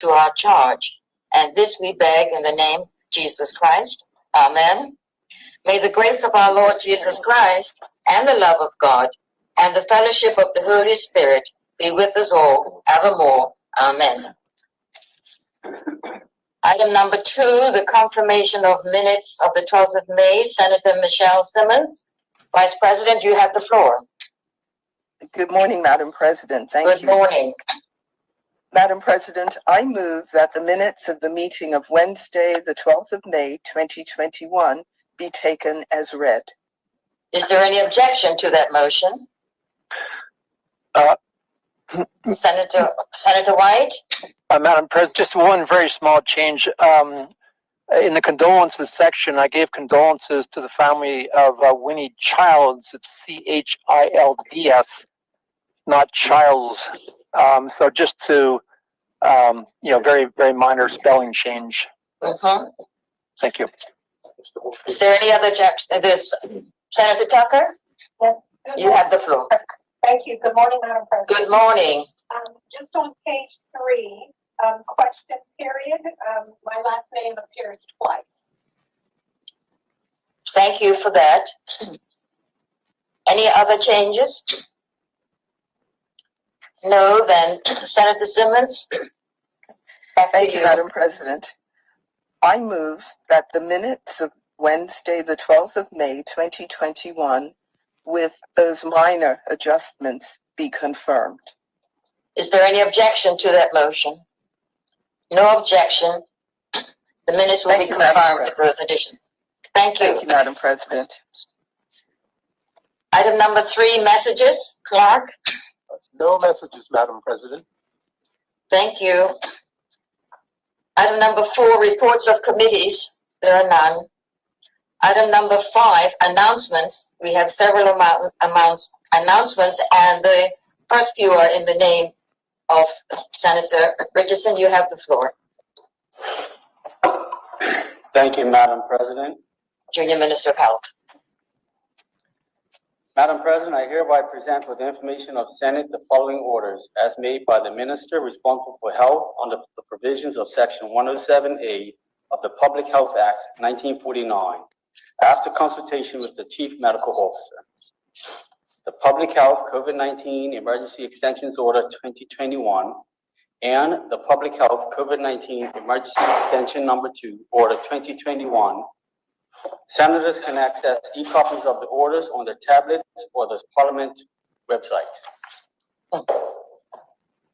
to our charge. And this we beg in the name of Jesus Christ. Amen. May the grace of our Lord Jesus Christ and the love of God and the fellowship of the Holy Spirit be with us all evermore. Amen. Item number 2, the confirmation of minutes of the 12th of May. Senator Michelle Simmons. Vice President, you have the floor. Good morning, Madam President. Thank you. Good morning. Madam President, I move that the minutes of the meeting of Wednesday, the 12th of May, 2021 be taken as read. Is there any objection to that motion? Senator White? Madam President, just one very small change. In the condolences section, I gave condolences to the family of Winnie Childs. It's Childs, not Childs. So just to, very, very minor spelling change. Thank you. Is there any other objection? Senator Tucker? Yes. You have the floor. Thank you. Good morning, Madam President. Good morning. Just on page 3, question period, my last name appears twice. Thank you for that. Any other changes? No, then Senator Simmons. Thank you, Madam President. I move that the minutes of Wednesday, the 12th of May, 2021, with those minor adjustments, be confirmed. Is there any objection to that motion? No objection. The minutes will be confirmed with those additions. Thank you. Thank you, Madam President. Item number 3, messages. Clark? No messages, Madam President. Thank you. Item number 4, reports of committees. There are none. Item number 5, announcements. We have several announcements, and the first few are in the name of Senator Richardson. You have the floor. Thank you, Madam President. Junior Minister of Health. Madam President, I hereby present with information of Senate the following orders as made by the Minister responsible for health under the provisions of Section 107A of the Public Health Act 1949, after consultation with the Chief Medical Officer. The Public Health COVID-19 Emergency Extensions Order 2021 and the Public Health COVID-19 Emergency Extension Number 2 Order 2021. Senators can access e-copies of the orders on their tablets or the Parliament website.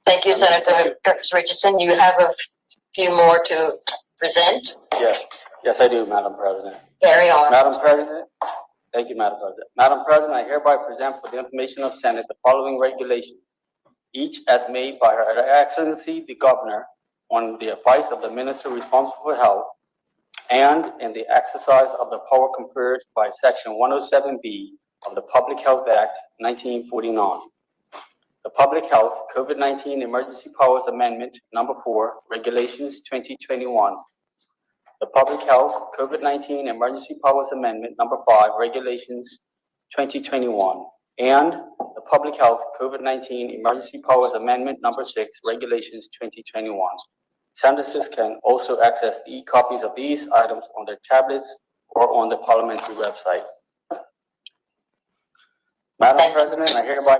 Thank you, Senator Richardson. You have a few more to present. Yes, I do, Madam President. Carry on. Madam President, thank you, Madam President. Madam President, I hereby present for the information of Senate the following regulations, each as made by Her Excellency the Governor on the advice of the Minister responsible for health and in the exercise of the power conferred by Section 107B of the Public Health Act 1949. The Public Health COVID-19 Emergency Powers Amendment Number 4, Regulations 2021. The Public Health COVID-19 Emergency Powers Amendment Number 5, Regulations 2021. And the Public Health COVID-19 Emergency Powers Amendment Number 6, Regulations 2021. Senators can also access the e-copies of these items on their tablets or on the parliamentary website. Madam President, I hereby...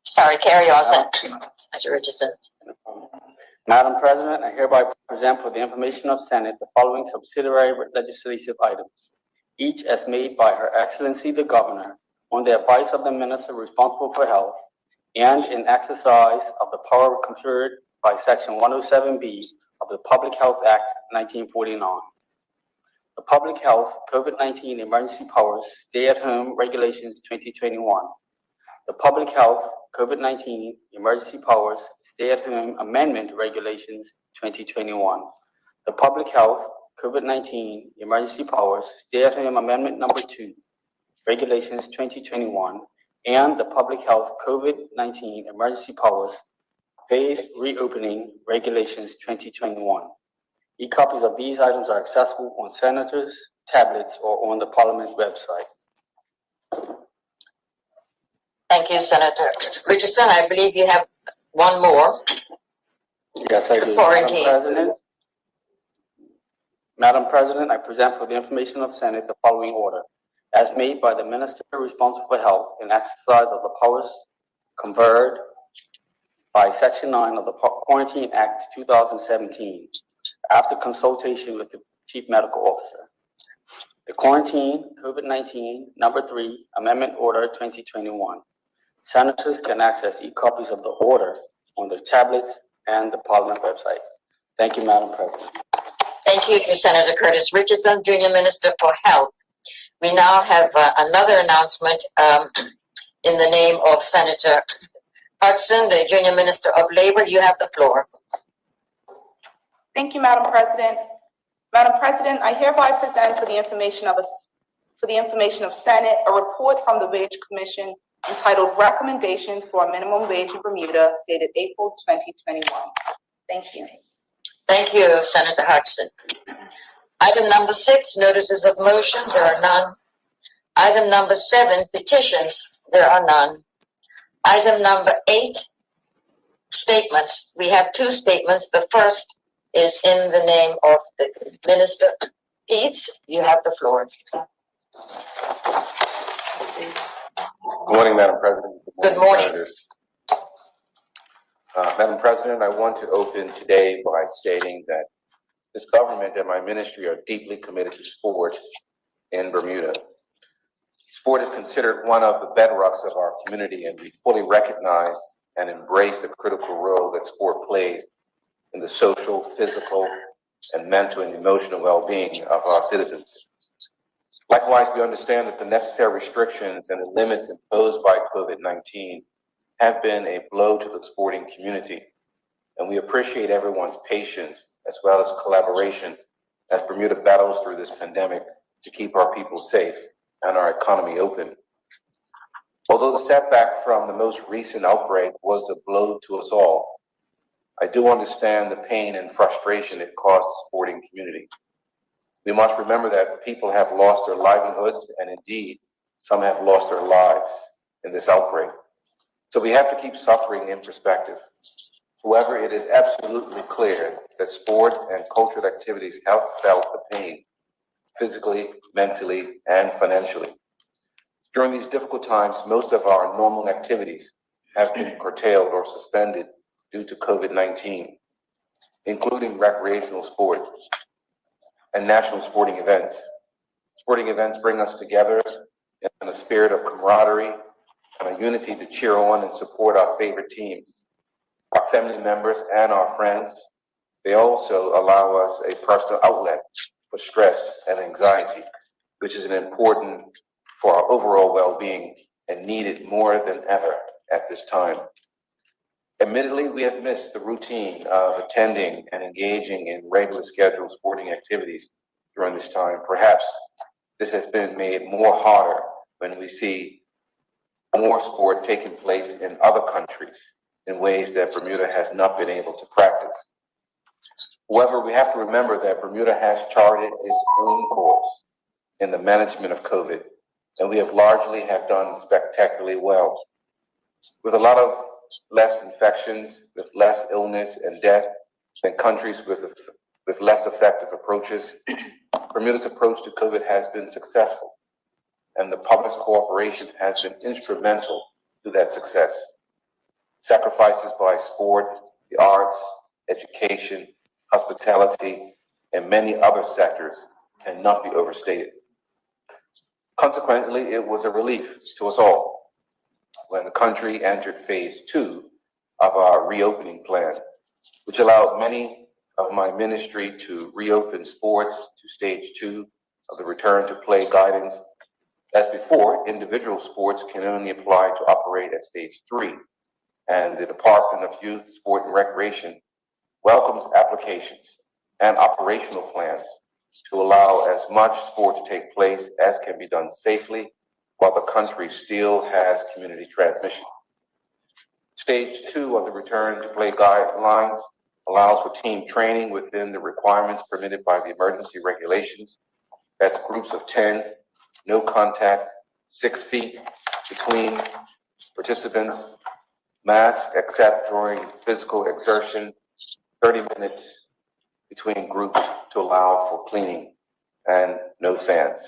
Sorry, carry on, Senator Richardson. Madam President, I hereby present for the information of Senate the following subsidiary legislative items, each as made by Her Excellency the Governor on the advice of the Minister responsible for health and in exercise of the power conferred by Section 107B of the Public Health Act 1949. The Public Health COVID-19 Emergency Powers Stay-at-Home Regulations 2021. The Public Health COVID-19 Emergency Powers Stay-at-Home Amendment Regulations 2021. The Public Health COVID-19 Emergency Powers Stay-at-Home Amendment Number 2, Regulations 2021, and the Public Health COVID-19 Emergency Powers Phased Reopening Regulations 2021. E-copies of these items are accessible on Senators' tablets or on the Parliament website. Thank you, Senator Richardson. I believe you have one more. Yes, I The do. floor Madam indeed. President. Madam President, I present for the information of Senate the following order. As made by the Minister responsible for health in exercise of the powers conferred by Section 9 of the Quarantine Act 2017, after consultation with the Chief Medical Officer. The Quarantine COVID-19 Number 3 Amendment Order 2021. Senators can access e-copies of the order on their tablets and the Parliament website. Thank you, Madam President. Thank you, Senator Curtis Richardson, Junior Minister for Health. We now have another announcement in the name of Senator Hudson, the Junior Minister of Labor. You have the floor. Thank you, Madam President. Madam President, I hereby present for the information of Senate a report from the Wage Commission entitled Recommendations for a Minimum Wage in Bermuda, dated April 2021. Thank you. Thank you, Senator Hudson. Item number 6, notices of motion. There are none. Item number 7, petitions. There are none. Item number 8, statements. We have 2 statements. The first is in the name of the Minister. Peets, you have the floor. Good morning, Madam President. Good morning. Senators. Madam President, I want to open today by stating that this government and my ministry are deeply committed to sport in Bermuda. Sport is considered one of the bedrocks of our community, and we fully recognize and embrace the critical role that sport plays in the social, physical, and mental and emotional well-being of our citizens. Likewise, we understand that the necessary restrictions and the limits imposed by COVID-19 have been a blow to the sporting community, and we appreciate everyone's patience as well as collaboration as Bermuda battles through this pandemic to keep our people safe and our economy open. Although the setback from the most recent outbreak was a blow to us all, I do understand the pain and frustration it caused the sporting community. We must remember that people have lost their livelihoods, and indeed, some have lost their lives in this outbreak. So we have to keep suffering in perspective. However, it is absolutely clear that sport and cultural activities have felt the pain, physically, mentally, and financially. During these difficult times, most of our normal activities have been curtailed or suspended due to COVID-19, including recreational sport and national sporting events. Sporting events bring us together in a spirit of camaraderie and a unity to cheer on and support our favorite teams, our family members, and our friends. They also allow us a personal outlet for stress and anxiety, which is important for our overall well-being and needed more than ever at this time. Admittedly, we have missed the routine of attending and engaging in regularly scheduled sporting activities during this time. Perhaps this has been made more harder when we see more sport taking place in other countries in ways that Bermuda has not been able to practice. However, we have to remember that Bermuda has charted its own course in the management of COVID, and we have largely done spectacularly well. With a lot of less infections, with less illness and death than countries with less effective approaches, Bermuda's approach to COVID has been successful, and the public's cooperation has been instrumental to that success. Sacrifices by sport, the arts, education, hospitality, and many other sectors cannot be overstated. Consequently, it was a relief to us all when the country entered phase 2 of our reopening plan, which allowed many of my ministry to reopen sports to stage 2 of the return to play guidance. As before, individual sports can only apply to operate at stage 3, and the Department of Youth, Sport and Recreation welcomes applications and operational plans to allow as much sport to take place as can be done safely while the country still has community transmission. Stage 2 of the return to play guidelines allows for team training within the requirements permitted by the emergency regulations. That's groups of 10, no contact, 6 feet between participants, Masks except during physical exertion, 30 minutes between groups to allow for cleaning, and no fans.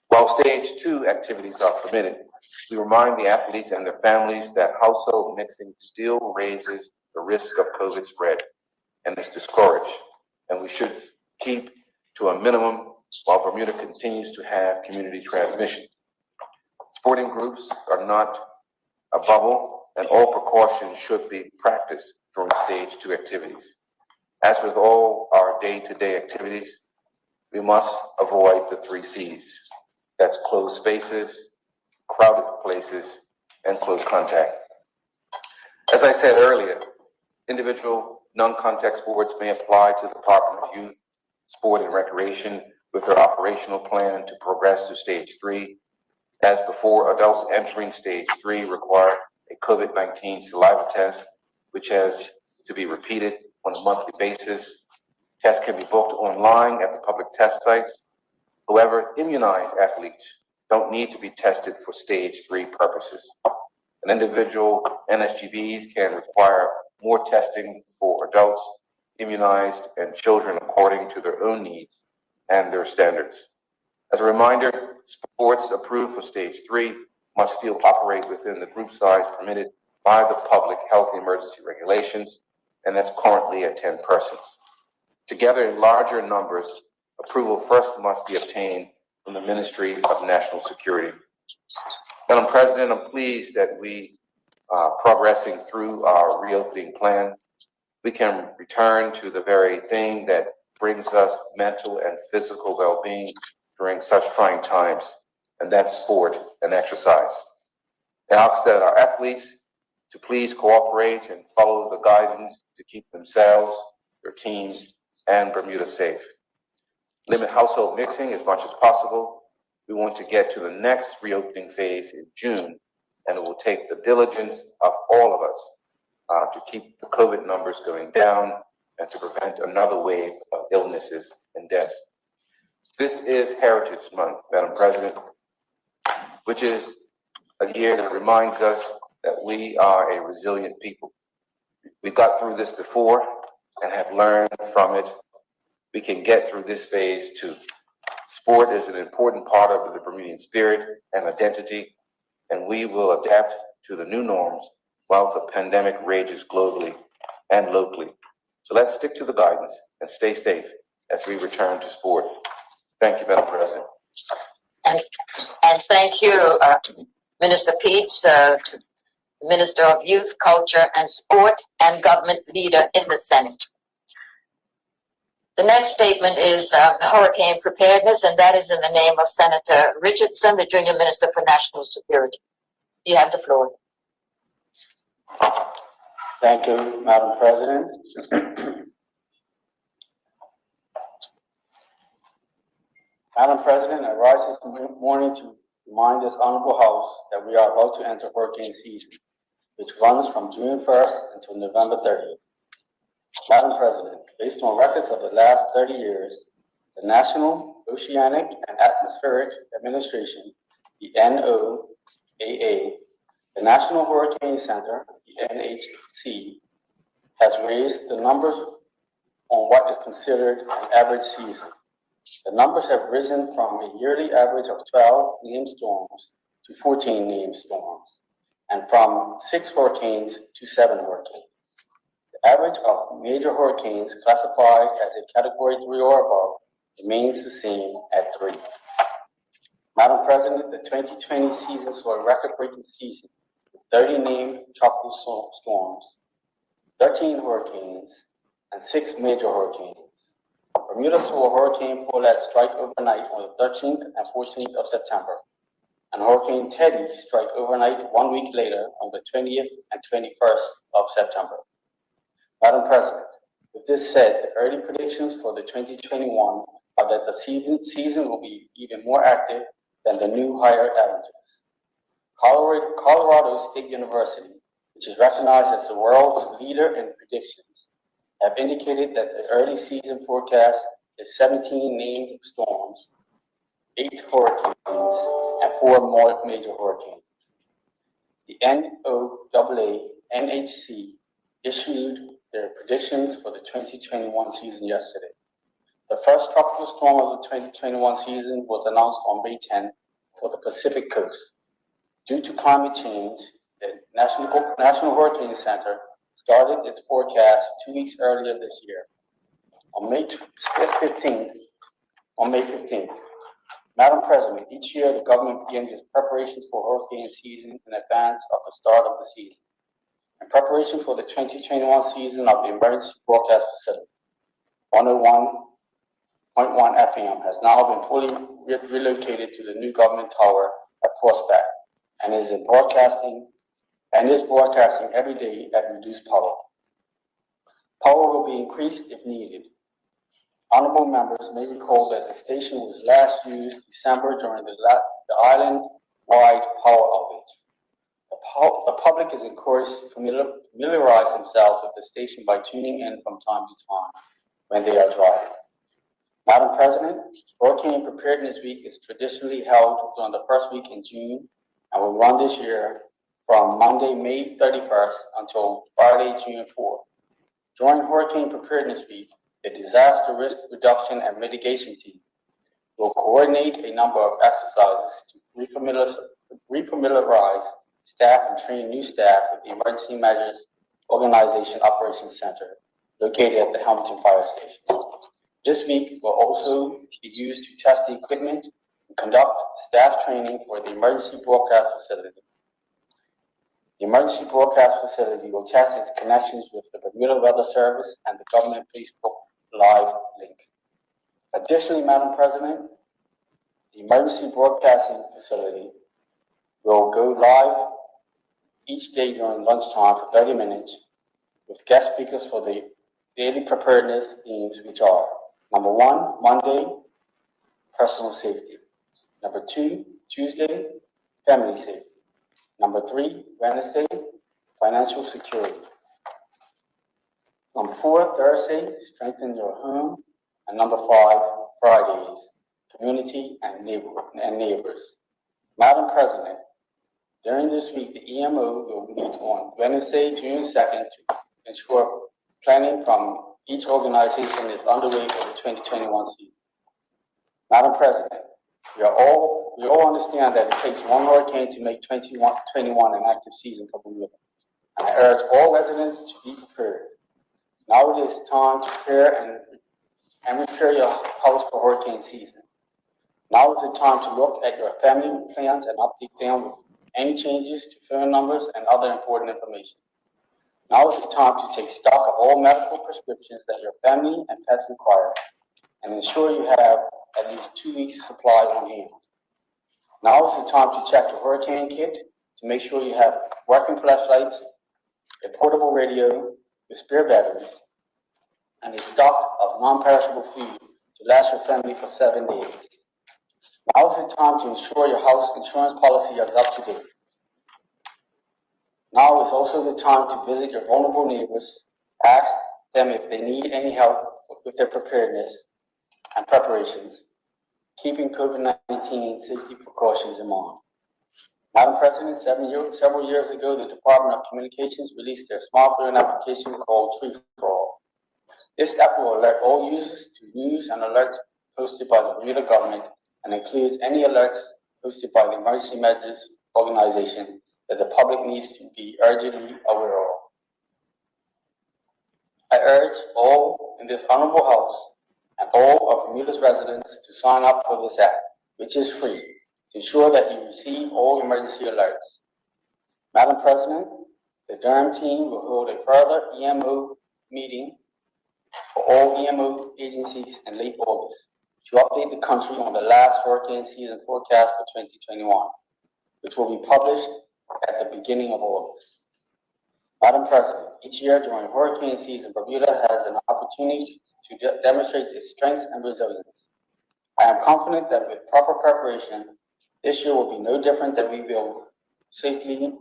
While stage 2 activities are permitted, we remind the athletes and their families that household mixing still raises the risk of COVID spread and is discouraged, and we should keep to a minimum while Bermuda continues to have community transmission. Sporting groups are not a bubble, and all precautions should be practiced during stage 2 activities. As with all our day-to-day activities, we must avoid the 3 C's. That's closed spaces, crowded places, and close contact. As I said earlier, individual non-contact sports may apply to the Department of Youth, Sport and Recreation with their operational plan to progress to stage 3. As before, adults entering stage 3 require a COVID-19 saliva test, which has to be repeated on a monthly basis. Tests can be booked online at the public test sites. However, immunized athletes don't need to be tested for stage 3 purposes. An individual NSGBs can require more testing for adults, immunized, and children according to their own needs and their standards. As a reminder, sports approved for stage 3 must still operate within the group size permitted by the public health emergency regulations, and that's currently at 10 persons. Together in larger numbers, approval first must be obtained from the Ministry of National Security. Madam President, I'm pleased that we are progressing through our reopening plan. We can return to the very thing that brings us mental and physical well-being during such trying times, and that's sport and exercise. I ask that our athletes to please cooperate and follow the guidance to keep themselves, their teams, and Bermuda safe. Limit household mixing as much as possible. We want to get to the next reopening phase in June, and it will take the diligence of all of us to keep the COVID numbers going down and to prevent another wave of illnesses and deaths. This is Heritage Month, Madam President, which is a year that reminds us that we are a resilient people. We got through this before and have learned from it. We can get through this phase too. Sport is an important part of the Bermudian spirit and identity, and we will adapt to the new norms while the pandemic rages globally and locally. So let's stick to the guidance and stay safe as we return to sport. Thank you, Madam President. And thank you, Minister Peets, Minister of Youth, Culture and Sport, and Government Leader in the Senate. The next statement is Hurricane Preparedness, and that is in the name of Senator Richardson, the Junior Minister for National Security. You have the floor. Thank you, Madam President. Madam President, I rise this morning to remind this honorable House that we are about to enter hurricane season, which runs from June 1st until November 30th. Madam President, based on records of the last 30 years, the National Oceanic and Atmospheric Administration, the NOAA, the National Hurricane Center, the NHC, has raised the numbers on what is considered an average season. The numbers have risen from a yearly average of 12 named storms to 14 named storms, and from 6 hurricanes to 7 hurricanes. The average of major hurricanes classified as a Category 3 or above remains the same at 3. Madam President, the 2020 season saw a record-breaking season with 30 named tropical storms, 13 hurricanes, and 6 major hurricanes. Bermuda saw Hurricane Paulette strike overnight on the 13th and 14th of September, and Hurricane Teddy strike overnight 1 week later on the 20th and 21st of September. Madam President, with this said, the early predictions for the 2021 are that the season will be even more active than the new higher averages. Colorado State University, which is recognized as the world's leader in predictions, have indicated that the early season forecast is 17 named storms, 8 hurricanes, and 4 more major hurricanes. The NOAA NHC issued their predictions for the 2021 season yesterday. The first tropical storm of the 2021 season was announced on May 10 for the Pacific coast. Due to climate change, the National Hurricane Center started its forecast 2 weeks earlier this year. On May 15th, Madam President, each year the government begins its preparations for hurricane season in advance of the start of the season. In preparation for the 2021 season of the Emergency Broadcast Facility, 101.1 FM has now been fully relocated to the new government tower at Prospect and is broadcasting every day at reduced power. Power will be increased if needed. Honorable members may recall that the station was last used December during the island-wide power outage. The public is encouraged to familiarize themselves with the station by tuning in from time to time when they are driving. Madam President, Hurricane Preparedness Week is traditionally held during the first week in June and will run this year from Monday, May 31st until Friday, June 4th. During Hurricane Preparedness Week, the Disaster Risk Reduction and Mitigation Team will coordinate a number of exercises to refamiliarize staff and train new staff with the Emergency Measures Organization Operations Center located at the Hamilton Fire Station. This week will also be used to test the equipment and conduct staff training for the Emergency Broadcast Facility. The Emergency Broadcast Facility will test its connections with the Bermuda Weather Service and the Government Facebook Live link. Additionally, Madam President, the Emergency Broadcasting Facility will go live each day during lunchtime for 30 minutes with guest speakers for the daily preparedness themes, which are: number 1, Monday, personal safety; number 2, Tuesday, family safety; number 3, Wednesday, financial security; number 4, Thursday, strengthen your home; and number 5, Fridays, community and neighbors. Madam President, during this week, the EMO will meet on Wednesday, June 2nd to ensure planning from each organization is underway for the 2021 season. Madam President, we all understand that it takes one hurricane to make 2021 an active season for Bermuda, and I urge all residents to be prepared. Now it is time to prepare and repair your house for hurricane season. Now is the time to look at your family plans and update them with any changes to phone numbers and other important information. Now is the time to take stock of all medical prescriptions that your family and pets require and ensure you have at least 2 weeks supply on hand. Now is the time to check your hurricane kit to make sure you have working flashlights, a portable radio with spare batteries, and a stock of non-perishable food to last your family for 7 days. Now is the time to ensure your house insurance policy is up to date. Now is also the time to visit your vulnerable neighbors, ask them if they need any help with their preparedness and preparations, keeping COVID-19 safety precautions in mind. Madam President, several years ago, the Department of Communications released their smartphone application called Tree for All. This app will alert all users to news and alerts posted by the Bermuda government and includes any alerts posted by the Emergency Measures Organization that the public needs to be urgently aware of. I urge all in this honorable house and all of Bermuda's residents to sign up for this app, which is free, to ensure that you receive all emergency alerts. Madam President, the Durham team will hold a further EMO meeting for all EMO agencies in late August to update the country on the last hurricane season forecast for 2021, which will be published at the beginning of August. Madam President, each year during hurricane season, Bermuda has an opportunity to demonstrate its strength and resilience. I am confident that with proper preparation, this year will be no different, that we will safely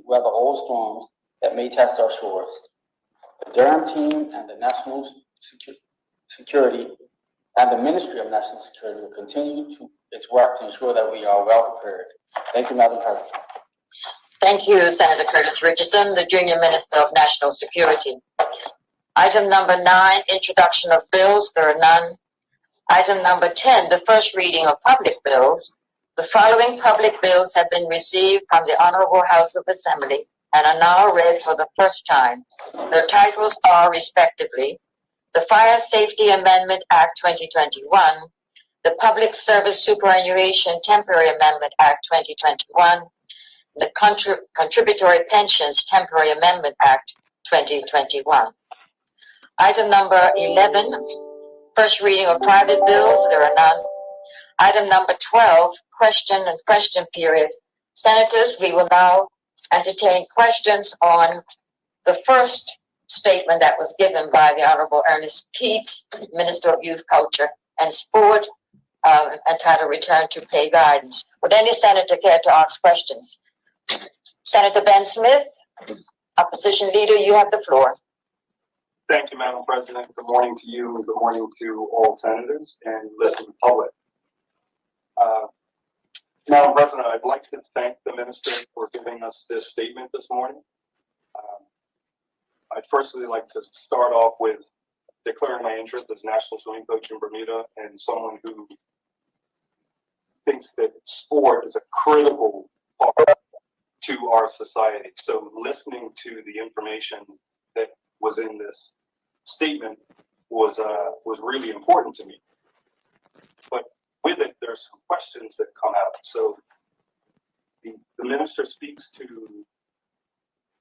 weather all storms that may test our shores. The Durham team and the National Security and the Ministry of National Security will continue its work to ensure that we are well prepared. Thank you, Madam President. Thank you, Senator Curtis Richardson, the Junior Minister of National Security. Item number 9, introduction of bills. There are none. Item number 10, the first reading of public bills. The following public bills have been received from the Honorable House of Assembly and are now read for the first time. Their titles are, respectively, the Fire Safety Amendment Act 2021, the Public Service Superannuation Temporary Amendment Act 2021, the Contributory Pensions Temporary Amendment Act 2021. Item number 11, first reading of private bills. There are none. Item number 12, question and question period. Senators, we will now entertain questions on the first statement that was given by the Honorable Ernest Keats, Minister of Youth, Culture, and Sport, entitled Return to Pay Guidance. Would any senator care to ask questions? Senator Ben Smith, Opposition Leader, you have the floor. Thank you, Madam President. Good morning to you and good morning to all senators and listening public. Madam President, I'd like to thank the minister for giving us this statement this morning. I'd firstly like to start off with declaring my interest as national swimming coach in Bermuda and someone who thinks that sport is a critical part to our society. So listening to the information that was in this statement was really important to me. But with it, there's some questions that come out. So the minister speaks to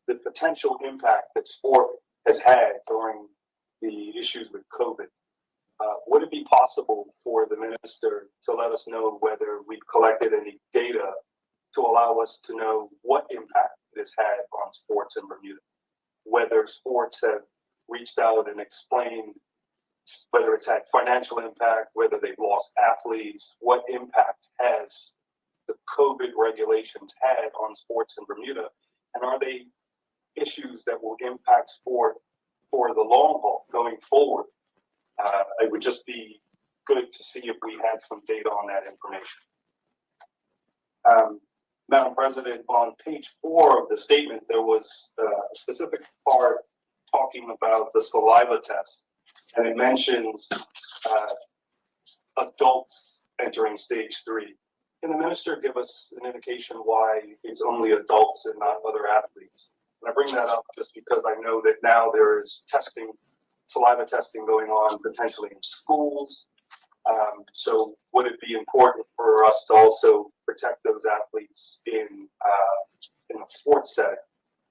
the potential impact that sport has had during the issues with COVID. Would it be possible for the minister to let us know whether we've collected any data to allow us to know what impact it has had on sports in Bermuda? Whether sports have reached out and explained whether it's had financial impact, whether they've lost athletes, what impact has the COVID regulations had on sports in Bermuda? And are they issues that will impact sport for the long haul going forward? It would just be good to see if we had some data on that information. Madam President, on page 4 of the statement, there was a specific part talking about the saliva test, and it mentions adults entering stage 3. Can the minister give us an indication why it's only adults and not other athletes? And I bring that up just because I know that now there is testing, saliva testing going on potentially in schools. So would it be important for us to also protect those athletes in a sports setting?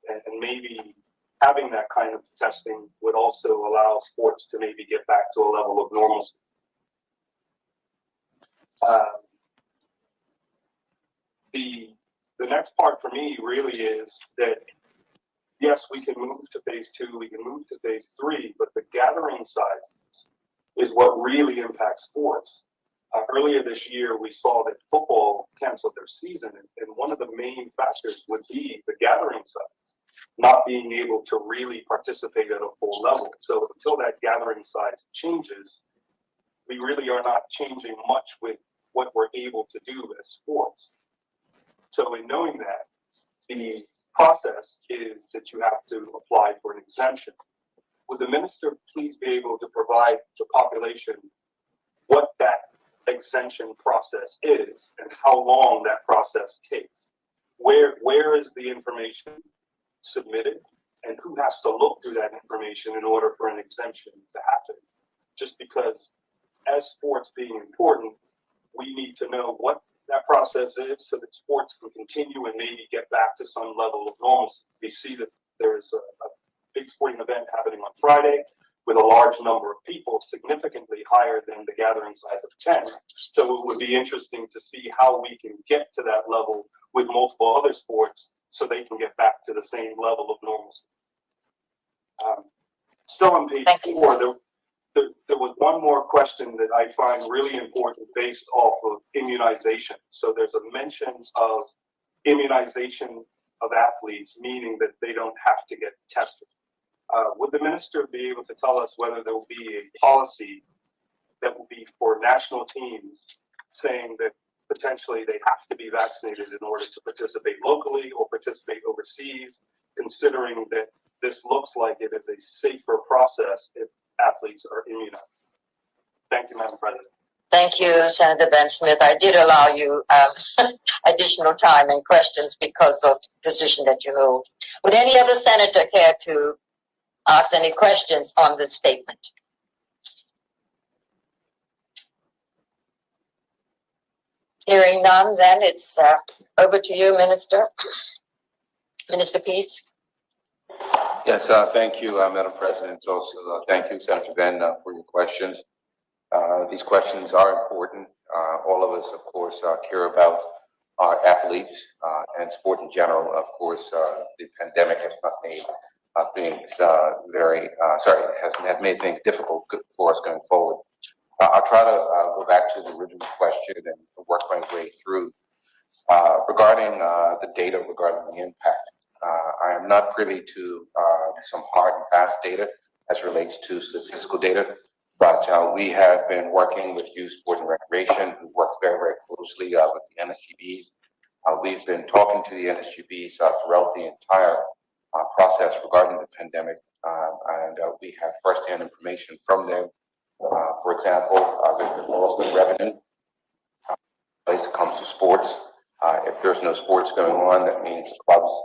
And maybe having that kind of testing would also allow sports to maybe get back to a level of normalcy. The next part for me really is that, yes, we can move to phase 2, we can move to phase 3, but the gathering sizes is what really impacts sports. Earlier this year, we saw that football canceled their season, and one of the main factors would be the gathering size, not being able to really participate at a full level. So until that gathering size changes, we really are not changing much with what we're able to do as sports. So in knowing that, the process is that you have to apply for an exemption. Would the minister please be able to provide the population what that exemption process is and how long that process takes? Where is the information submitted and who has to look through that information in order for an exemption to happen? Just because as sports being important, we need to know what that process is so that sports can continue and maybe get back to some level of normalcy. We see that there's a big sporting event happening on Friday with a large number of people, significantly higher than the gathering size of 10. So it would be interesting to see how we can get to that level with multiple other sports so they can get back to the same level of normalcy. Still on page 4, there was one more question that I find really important based off of immunization. So there's a mention of immunization of athletes, meaning that they don't have to get tested. Would the minister be able to tell us whether there will be a policy that will be for national teams saying that potentially they have to be vaccinated in order to participate locally or participate overseas, considering that this looks like it is a safer process if athletes are immunized. Thank you, Madam President. Thank you, Senator Ben Smith. I did allow you additional time and questions because of the position that you hold. Would any other senator care to ask any questions on this statement? Hearing none, then it's over to you, Minister. Minister Peets. Yes, thank you, Madam President. Also, thank you, Senator Ben, for your questions. These questions are important. All of us, of course, care about our athletes and sport in general. Of course, the pandemic has not made things has made things difficult for us going forward. I'll try to go back to the original question and work my way through regarding the data regarding the impact. I am not privy to some hard and fast data as relates to statistical data, but we have been working with Youth Sport and Recreation, who works very, very closely with the NSGBs. We've been talking to the NSGBs throughout the entire process regarding the pandemic, and we have firsthand information from them. For example, there's been loss of revenue when it comes to sports. If there's no sports going on, that means the clubs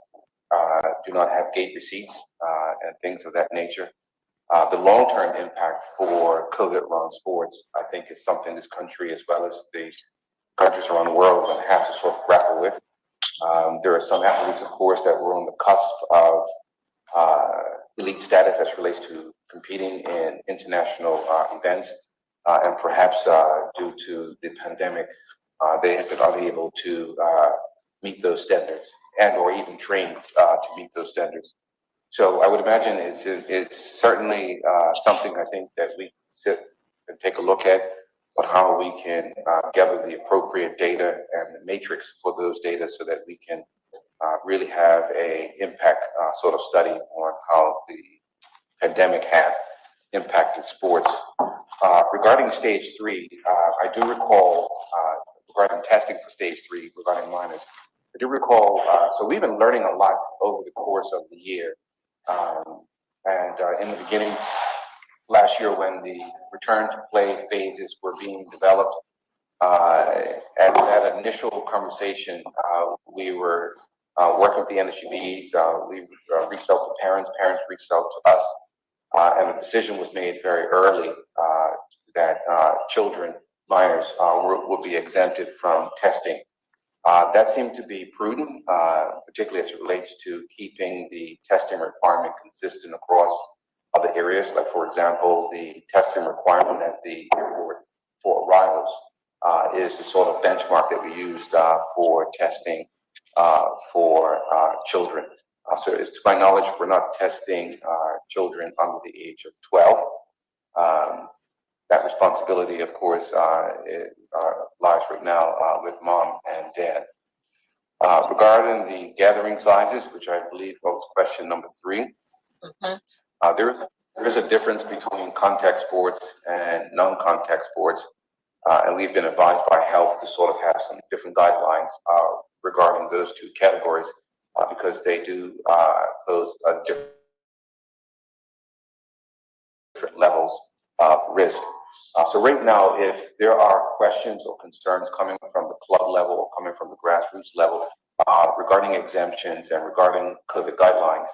do not have gate receipts and things of that nature. The long-term impact for COVID around sports, I think, is something this country, as well as the countries around the world, are going to have to sort of grapple with. There are some athletes, of course, that were on the cusp of elite status as relates to competing in international events, and perhaps due to the pandemic, they have been unable to meet those standards and or even train to meet those standards. So I would imagine it's certainly something I think that we sit and take a look at on how we can gather the appropriate data and the matrix for those data so that we can really have a impact sort of study on how the pandemic had impacted sports. Regarding stage 3, I do recall, regarding testing for stage 3, regarding minors, I do recall, so we've been learning a lot over the course of the year. In the beginning, last year when the return to play phases were being developed, at that initial conversation, we were working with the NSGBs. We reached out to parents reached out to us, and the decision was made very early that children, minors, would be exempted from testing. That seemed to be prudent, particularly as it relates to keeping the testing requirement consistent across other areas. Like, for example, the testing requirement at the airport for arrivals is the sort of benchmark that we used for testing for children. So as to my knowledge, we're not testing children under the age of 12. That responsibility, of course, lies right now with mom and dad. Regarding the gathering sizes, which I believe was question number 3, there is a difference between contact sports and non-contact sports, and we've been advised by health to sort of have some different guidelines regarding those two categories because they do pose different levels of risk. So right now, if there are questions or concerns coming from the club level or coming from the grassroots level regarding exemptions and regarding COVID guidelines,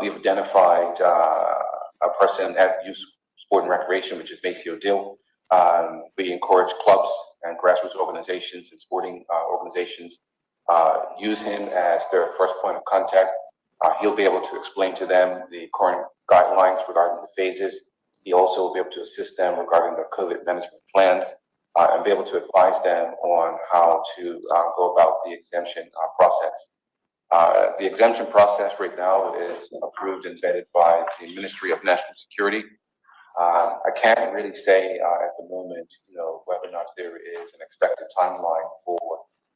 we've identified a person at Youth Sport and Recreation, which is Macy O'Dill. We encourage clubs and grassroots organizations and sporting organizations use him as their first point of contact. He'll be able to explain to them the current guidelines regarding the phases. He also will be able to assist them regarding their COVID management plans and be able to advise them on how to go about the exemption process. The exemption process right now is approved and vetted by the Ministry of National Security. I can't really say at the moment, whether or not there is an expected timeline for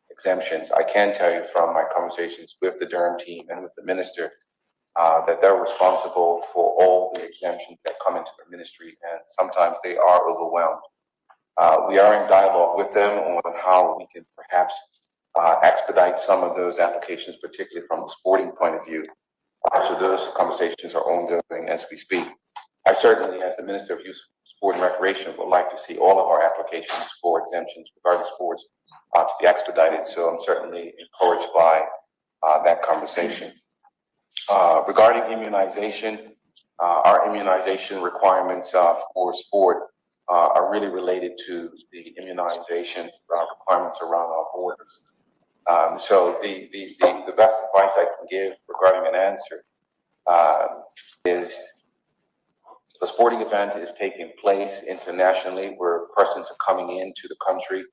exemptions. I can tell you from my conversations with the Durham team and with the minister that they're responsible for all the exemptions that come into their ministry, and sometimes they are overwhelmed. We are in dialogue with them on how we can perhaps expedite some of those applications, particularly from the sporting point of view. So those conversations are ongoing as we speak. I certainly, as the Minister of Youth, Sport and Recreation, would like to see all of our applications for exemptions regarding sports to be expedited. So I'm certainly encouraged by that conversation. Regarding immunization, our immunization requirements for sport are really related to the immunization requirements around our borders. So the best advice I can give regarding an answer is the sporting event is taking place internationally where persons are coming into the country.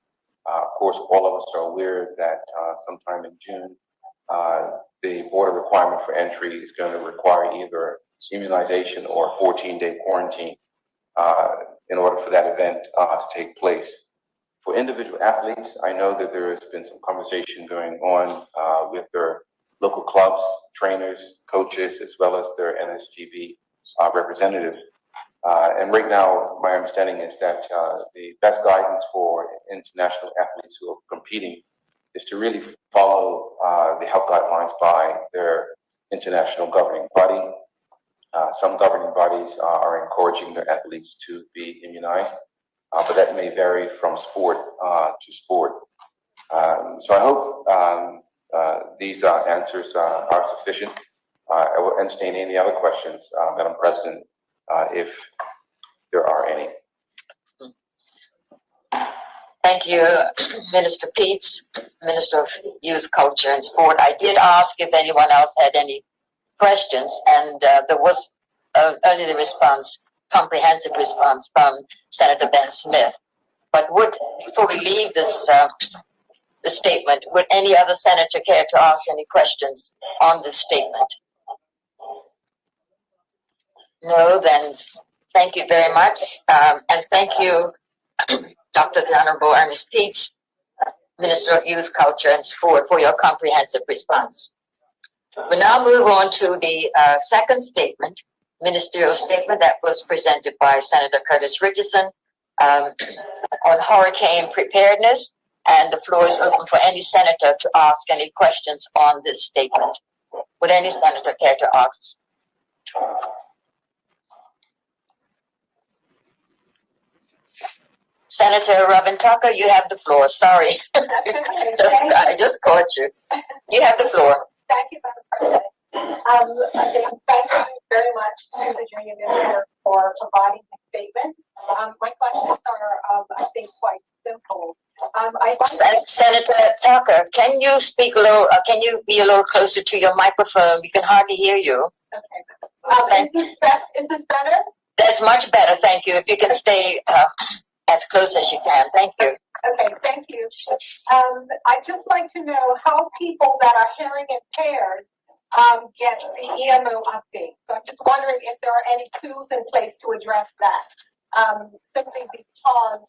Of course, all of us are aware that sometime in June, the border requirement for entry is going to require either immunization or a 14-day quarantine in order for that event to take place. For individual athletes, I know that there has been some conversation going on with their local clubs, trainers, coaches, as well as their NSGB representative. And right now, my understanding is that the best guidance for international athletes who are competing is to really follow the health guidelines by their international governing body. Some governing bodies are encouraging their athletes to be immunized, but that may vary from sport to sport. So I hope these answers are sufficient. I will entertain any other questions, Madam President, if there are any. Thank you, Minister Peets, Minister of Youth, Culture and Sport. I did ask if anyone else had any questions, and there was only the response, comprehensive response from Senator Ben Smith. But before we leave this statement, would any other senator care to ask any questions on this statement? No, then thank you very much. And thank you, Dr. the Honorable Ernest Peets, Minister of Youth, Culture and Sport, for your comprehensive response. We now move on to the second statement, ministerial statement that was presented by Senator Curtis Richardson on hurricane preparedness, and the floor is open for any senator to ask any questions on this statement. Would any senator care to ask? Senator Robin Tucker, you have the floor. Sorry, I just caught you. You have the floor. Thank you, Madam President. Again, thank you very much to the Junior Minister for providing the statement. My questions are, I think, quite simple. Senator Tucker, can you speak a little? Can you be a little closer to your microphone? We can hardly hear you. Okay. Is this better? That's much better. Thank you. If you can stay as close as you can. Thank you. Okay, thank you. I'd just like to know how people that are hearing impaired get the EMO update. So I'm just wondering if there are any tools in place to address that. Simply because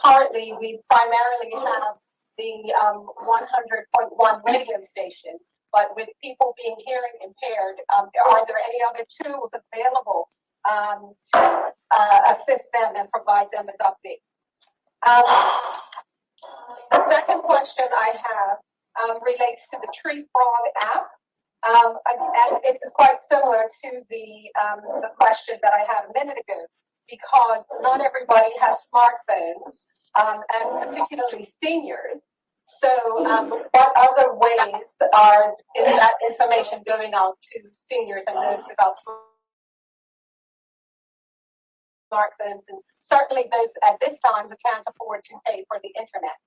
currently we primarily have the 100.1 radio station, but with people being hearing impaired, are there any other tools available to assist them and provide them with updates? The second question I have relates to the Tree Frog app. And it's quite similar to the question that I had a minute ago, because not everybody has smartphones, and particularly seniors. So what other ways is that information going out to seniors and those without smartphones, and certainly those at this time who can't afford to pay for the internet?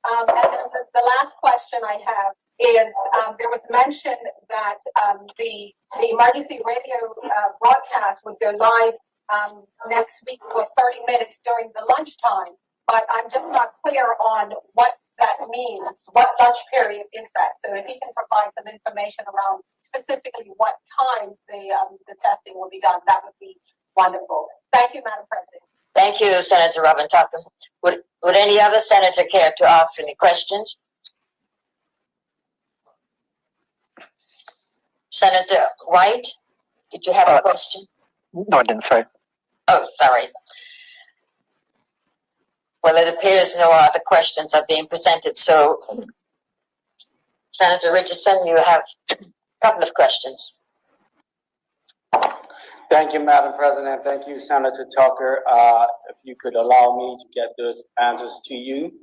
And then the last question I have is, there was mention that the emergency radio broadcast would go live next week for 30 minutes during the lunchtime, but I'm just not clear on what that means. What lunch period is that? So if he can provide some information around specifically what time the testing will be done, that would be wonderful. Thank you, Madam President. Thank you, Senator Robin Tucker. Would any other senator care to ask any questions? Senator White, did you have a question? No, I didn't, sorry. Oh, sorry. Well, it appears no other questions are being presented, so Senator Richardson, you have a couple of questions. Thank you, Madam President. Thank you, Senator Tucker. If you could allow me to get those answers to you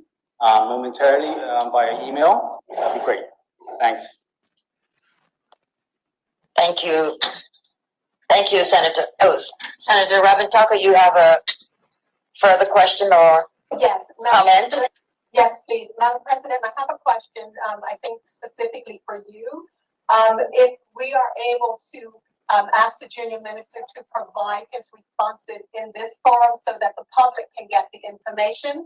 momentarily via email, that'd be great. Thanks. Thank you. Thank you, Senator. Oh, Senator Robin Tucker, you have a further question or Yes. comment? Yes, please. Madam President, I have a question, I think specifically for you. If we are able to ask the junior minister to provide his responses in this forum so that the public can get the information,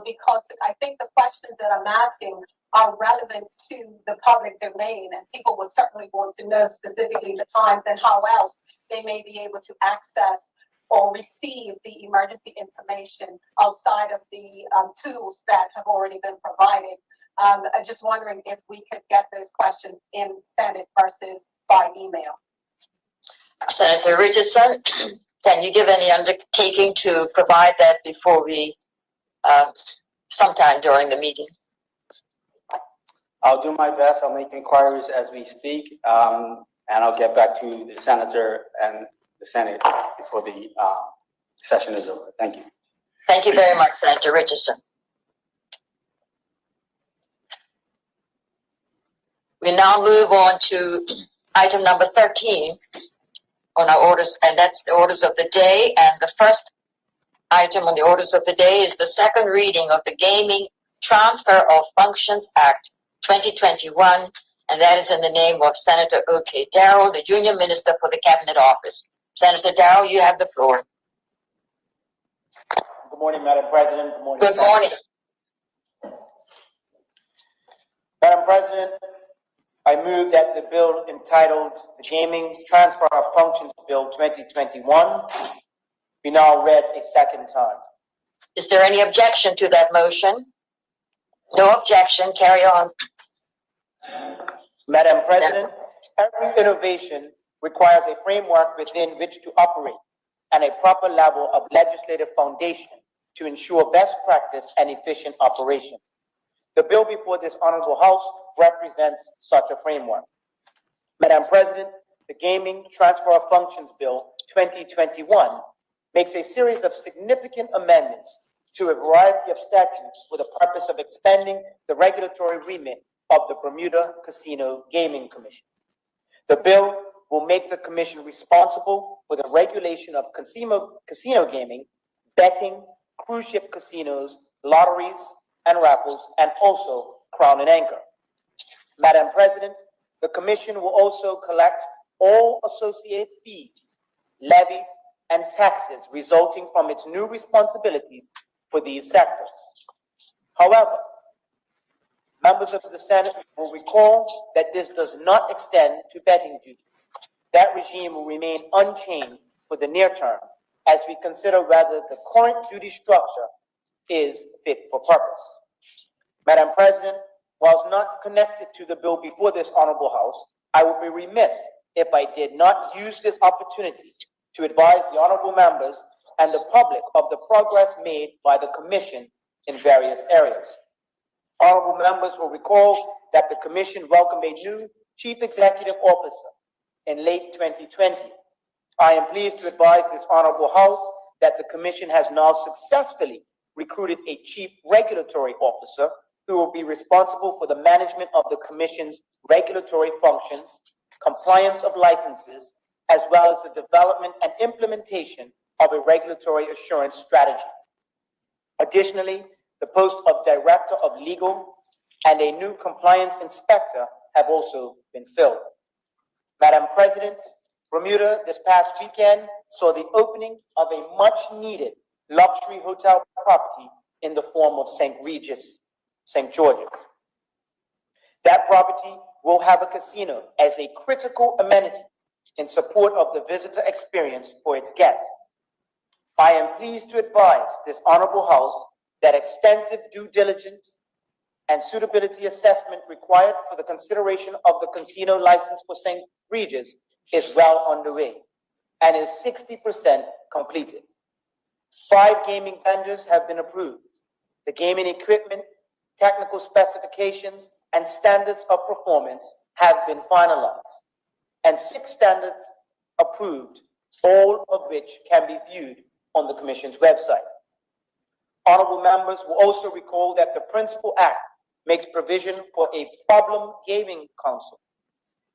because I think the questions that I'm asking are relevant to the public domain, and people would certainly want to know specifically the times and how else they may be able to access or receive the emergency information outside of the tools that have already been provided. I'm just wondering if we could get those questions in Senate versus by email. Senator Richardson, can you give any undertaking to provide that before we, sometime during the meeting? I'll do my best. I'll make inquiries as we speak, and I'll get back to the senator and the Senate before the session is over. Thank you. Thank you very much, Senator Richardson. We now move on to item number 13 on our orders, and that's the orders of the day. And the first item on the orders of the day is the second reading of the Gaming Transfer of Functions Act 2021, and that is in the name of Senator O.K. Darrell, the Junior Minister for the Cabinet Office. Senator Darrell, you have the floor. Good morning, Madam President. Good morning. Good morning. Madam President, I move that the bill entitled the Gaming Transfer of Functions Bill 2021 be now read a second time. Is there any objection to that motion? No objection. Carry on. Madam President, every innovation requires a framework within which to operate and a proper level of legislative foundation to ensure best practice and efficient operation. The bill before this Honorable House represents such a framework. Madam President, the Gaming Transfer of Functions Bill 2021 makes a series of significant amendments to a variety of statutes for the purpose of expanding the regulatory remit of the Bermuda Casino Gaming Commission. The bill will make the commission responsible for the regulation of casino gaming, betting, cruise ship casinos, lotteries, and raffles, and also Crown and Anchor. Madam President, the commission will also collect all associated fees, levies, and taxes resulting from its new responsibilities for these sectors. However, members of the Senate will recall that this does not extend to betting duty. That regime will remain unchanged for the near term as we consider whether the current duty structure is fit for purpose. Madam President, whilst not connected to the bill before this Honorable House, I would be remiss if I did not use this opportunity to advise the Honorable members and the public of the progress made by the Commission in various areas. Honorable members will recall that the Commission welcomed a new Chief Executive Officer in late 2020. I am pleased to advise this Honorable House that the Commission has now successfully recruited a Chief Regulatory Officer who will be responsible for the management of the Commission's regulatory functions, compliance of licenses, as well as the development and implementation of a regulatory assurance strategy. Additionally, the post of Director of Legal and a new Compliance Inspector have also been filled. Madam President, Bermuda this past weekend saw the opening of a much-needed luxury hotel property in the form of St. Regis, St. George's. That property will have a casino as a critical amenity in support of the visitor experience for its guests. I am pleased to advise this Honorable House that extensive due diligence and suitability assessment required for the consideration of the casino license for St. Regis is well underway and is 60% completed. 5 gaming vendors have been approved, The gaming equipment, technical specifications, and standards of performance have been finalized, and 6 standards approved, all of which can be viewed on the Commission's website. Honorable members will also recall that the Principal Act makes provision for a problem gaming council.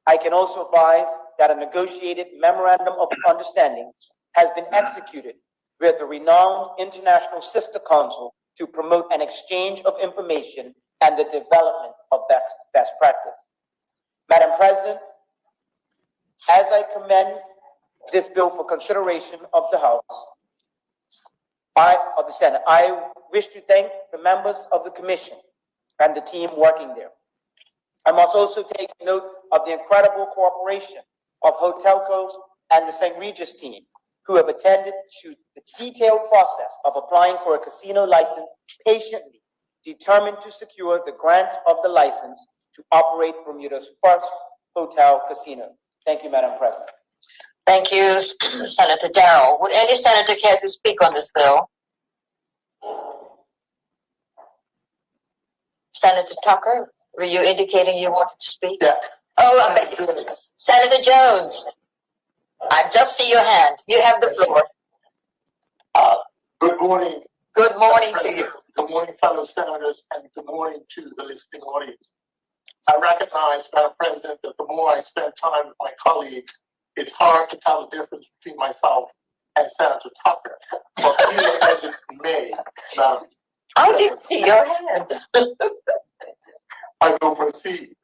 I can also advise that a negotiated memorandum of understanding has been executed with the renowned International Sister Council to promote an exchange of information and the development of best practice. Madam President, as I commend this bill for consideration of the House, of the Senate, I wish to thank the members of the Commission and the team working there. I must also take note of the incredible cooperation of Hotelco and the St. Regis team, who have attended to the detailed process of applying for a casino license patiently, determined to secure the grant of the license to operate Bermuda's first hotel casino. Thank you, Madam President. Thank you, Senator Darrell. Would any senator care to speak on this bill? Senator Tucker, were you indicating you wanted to speak? Yeah. Oh, Senator Jones, I just see your hand. You have the floor. Good morning. Good morning to you. Good morning, fellow senators, and good morning to the listening audience. I recognize, Madam President, that the more I spend time with my colleagues, it's hard to tell the difference between myself and Senator Tucker. But be it as it may, Madam I didn't see your hand. I will proceed.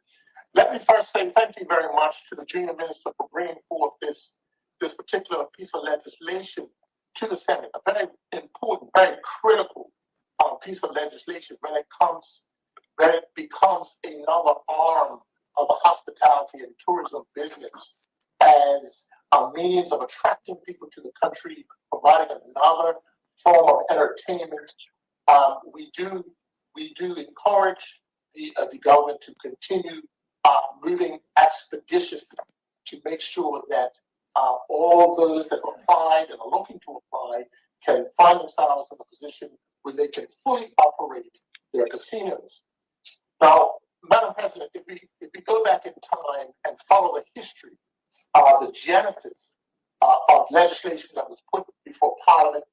Let me first say thank you very much to the Junior Minister for bringing forth this particular piece of legislation to the Senate, a very important, very critical piece of legislation when it becomes another arm of the hospitality and tourism business as a means of attracting people to the country, providing another form of entertainment. We do encourage the government to continue moving expeditiously to make sure that all those that have applied and are looking to apply can find themselves in a position where they can fully operate their casinos. Now, Madam President, if we go back in time and follow the history, the genesis of legislation that was put before Parliament,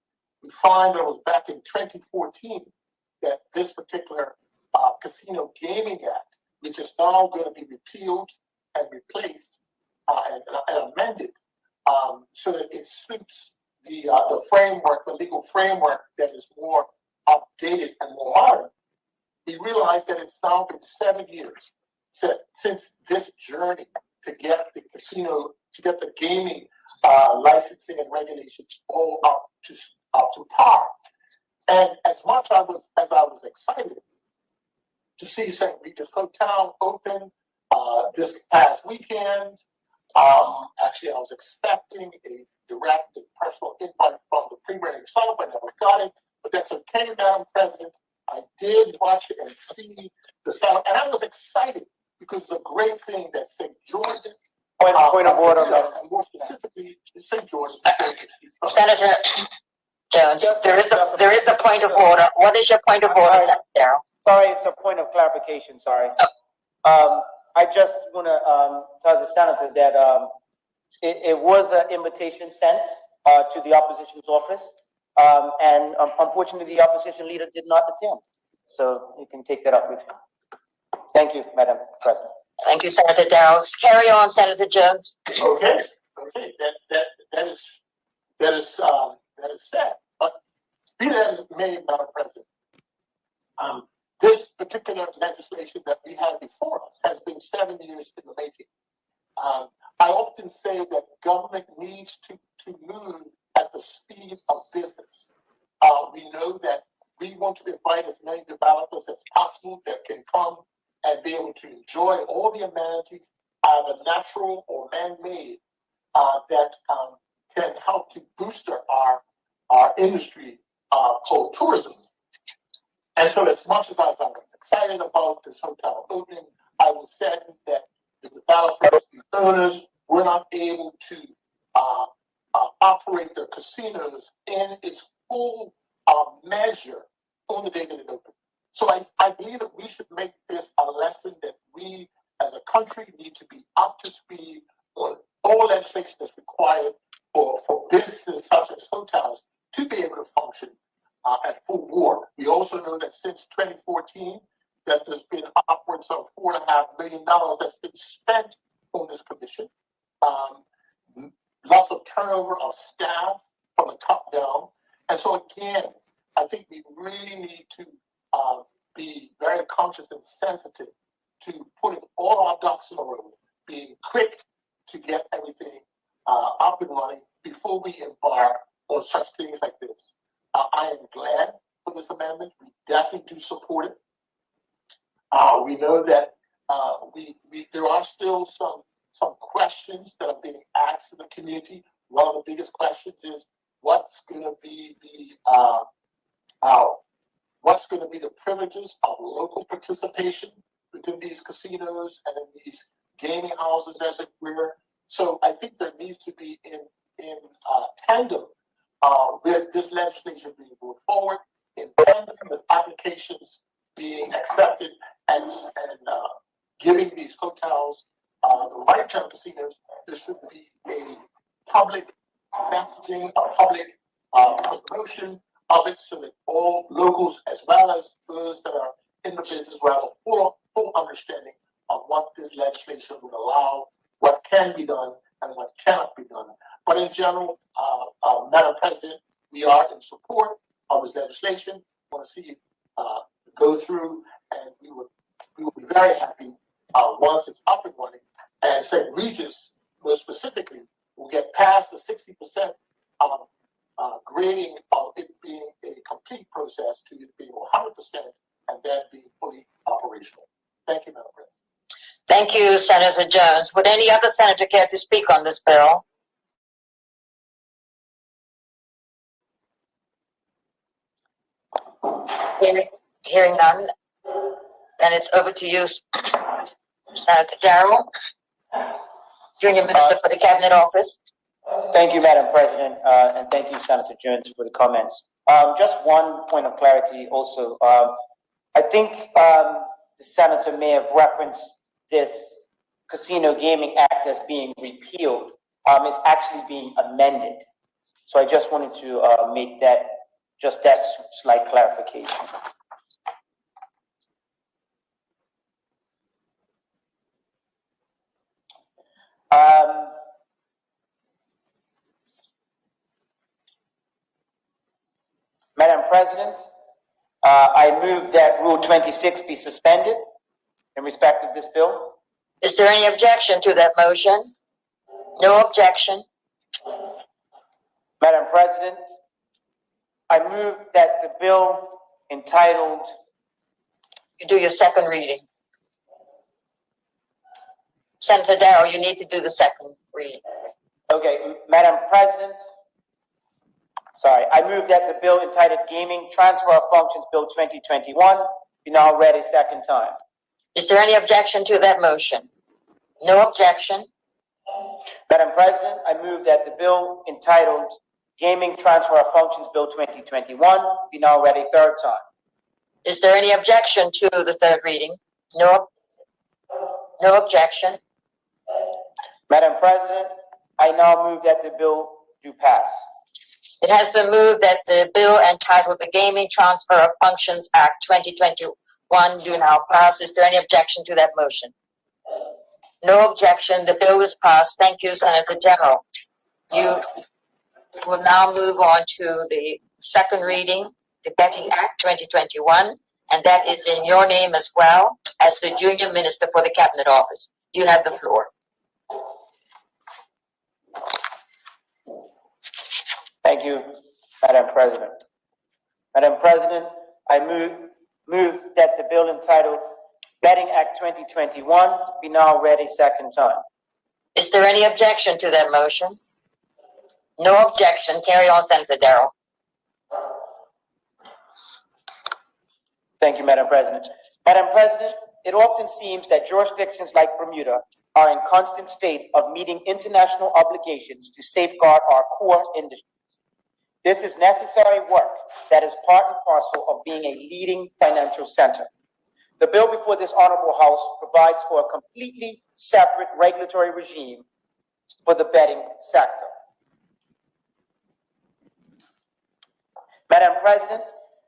we find that it was back in 2014 that this particular Casino Gaming Act, which is now going to be repealed and replaced and amended so that it suits the framework, the legal framework that is more updated and more modern. We realize that it's now been 7 years since this journey to get the casino, to get the gaming licensing and regulations all up to par. And as much as I was excited to see St. Regis Hotel open this past weekend, actually I was expecting a direct and personal invite from the Premier himself. I never got it, but that's okay, Madam President. I did watch it and see the sound, and I was excited because it's a great thing that St. George's. Point of order, Madam. And more specifically, St. George's. Senator Jones, there is a point of order. What is your point of order, Senator Darrell? Sorry, it's a point of clarification, sorry. I just want to tell the senator that it was an invitation sent to the opposition's office, and unfortunately the opposition leader did not attend. So you can take that up with him. Thank you, Madam President. Thank you, Senator Darrell. Carry on, Senator Jones. Okay, that is sad. But be that as it may, Madam President, this particular legislation that we have before us has been 7 years in the making. I often say that government needs to move at the speed of business. We know that we want to invite as many developers as possible that can come and be able to enjoy all the amenities, either natural or man-made, that can help to boost our industry called tourism. And so as much as I was excited about this hotel opening, I was saddened that the developers, the owners, were not able to operate their casinos in its full measure on the day that it opened. So I believe that we should make this a lesson that we as a country need to be up to speed on all legislation that's required for businesses such as hotels to be able to function at full bore. We also know that since 2014, that there's been upwards of $4.5 million that's been spent on this commission. Lots of turnover of staff from the top down. And so again, I think we really need to be very conscious and sensitive to putting all our ducks in a row, being quick to get everything up and running before we embark on such things like this. I am glad for this amendment. We definitely do support it. We know that there are still some questions that are being asked in the community. One of the biggest questions is what's going to be the privileges of local participation within these casinos and in these gaming houses, as it were. So I think there needs to be in tandem with this legislation being moved forward, in tandem with applications being accepted and giving these hotels the right to casinos. There should be a public messaging, a public promotion of it, so that all locals, as well as those that are in the business, will have a full understanding of what this legislation would allow, what can be done, and what cannot be done. But in general, Madam President, we are in support of this legislation. Want to see it go through, and we would be very happy once it's up and running. And St. Regis, more specifically, will get past the 60% grading of it being a complete process to it being 100% and then being fully operational. Thank you, Madam President. Thank you, Senator Jones. Would any other senator care to speak on this bill? Hearing none, then it's over to you, Senator Darrell, Junior Minister for the Cabinet Office. Thank you, Madam President, and thank you, Senator Jones, for the comments. Just one point of clarity also. I think the senator may have referenced this Casino Gaming Act as being repealed. It's actually being amended. So I just wanted to make that slight clarification. Madam President, I move that Rule 26 be suspended in respect of this bill. Is there any objection to that motion? No objection. Madam President, I move that the bill entitled... You do your second reading. Senator Darrell, you need to do the second reading. Okay, Madam President, I move that the bill entitled Gaming Transfer of Functions Bill 2021 be now read a second time. Is there any objection to that motion? No objection. Madam President, I move that the bill entitled Gaming Transfer of Functions Bill 2021 be now read a third time. Is there any objection to the third reading? No objection. Madam President, I now move that the bill do pass. It has been moved that the bill entitled the Gaming Transfer of Functions Act 2021 do now pass. Is there any objection to that motion? No objection. The bill is passed. Thank you, Senator Darrell. You will now move on to the second reading, the Betting Act 2021, and that is in your name as well as the Junior Minister for the Cabinet Office. You have the floor. Thank you, Madam President. Madam President, I move that the bill entitled Betting Act 2021 be now read a second time. Is there any objection to that motion? No objection. Carry on, Senator Darrell. Thank you, Madam President. Madam President, it often seems that jurisdictions like Bermuda are in constant state of meeting international obligations to safeguard our core industries. This is necessary work that is part and parcel of being a leading financial center. The bill before this honorable House provides for a completely separate regulatory regime for the betting sector. Madam President,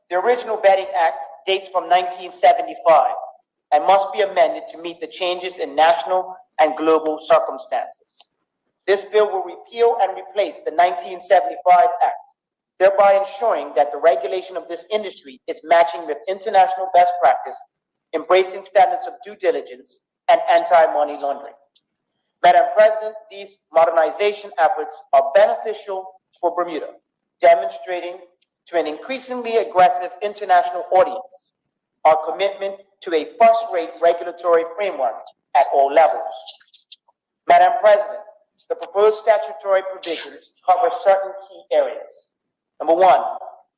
the original Betting Act dates from 1975 and must be amended to meet the changes in national and global circumstances. This bill will repeal and replace the 1975 Act, thereby ensuring that the regulation of this industry is matching with international best practice, embracing standards of due diligence, and anti-money laundering. Madam President, these modernization efforts are beneficial for Bermuda, demonstrating to an increasingly aggressive international audience our commitment to a first-rate regulatory framework at all levels. Madam President, the proposed statutory provisions cover certain key areas. Number one,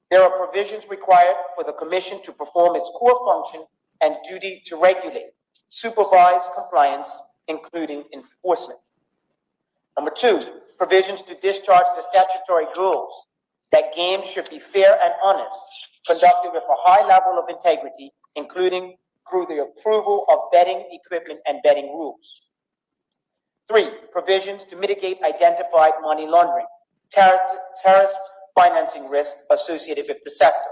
there are provisions required for the Commission to perform its core function and duty to regulate, supervise compliance, including enforcement. Number two, provisions to discharge the statutory rules that games should be fair and honest, conducted with a high level of integrity, including through the approval of betting equipment and betting rules. Three, provisions to mitigate identified money laundering, terrorist financing risk associated with the sector.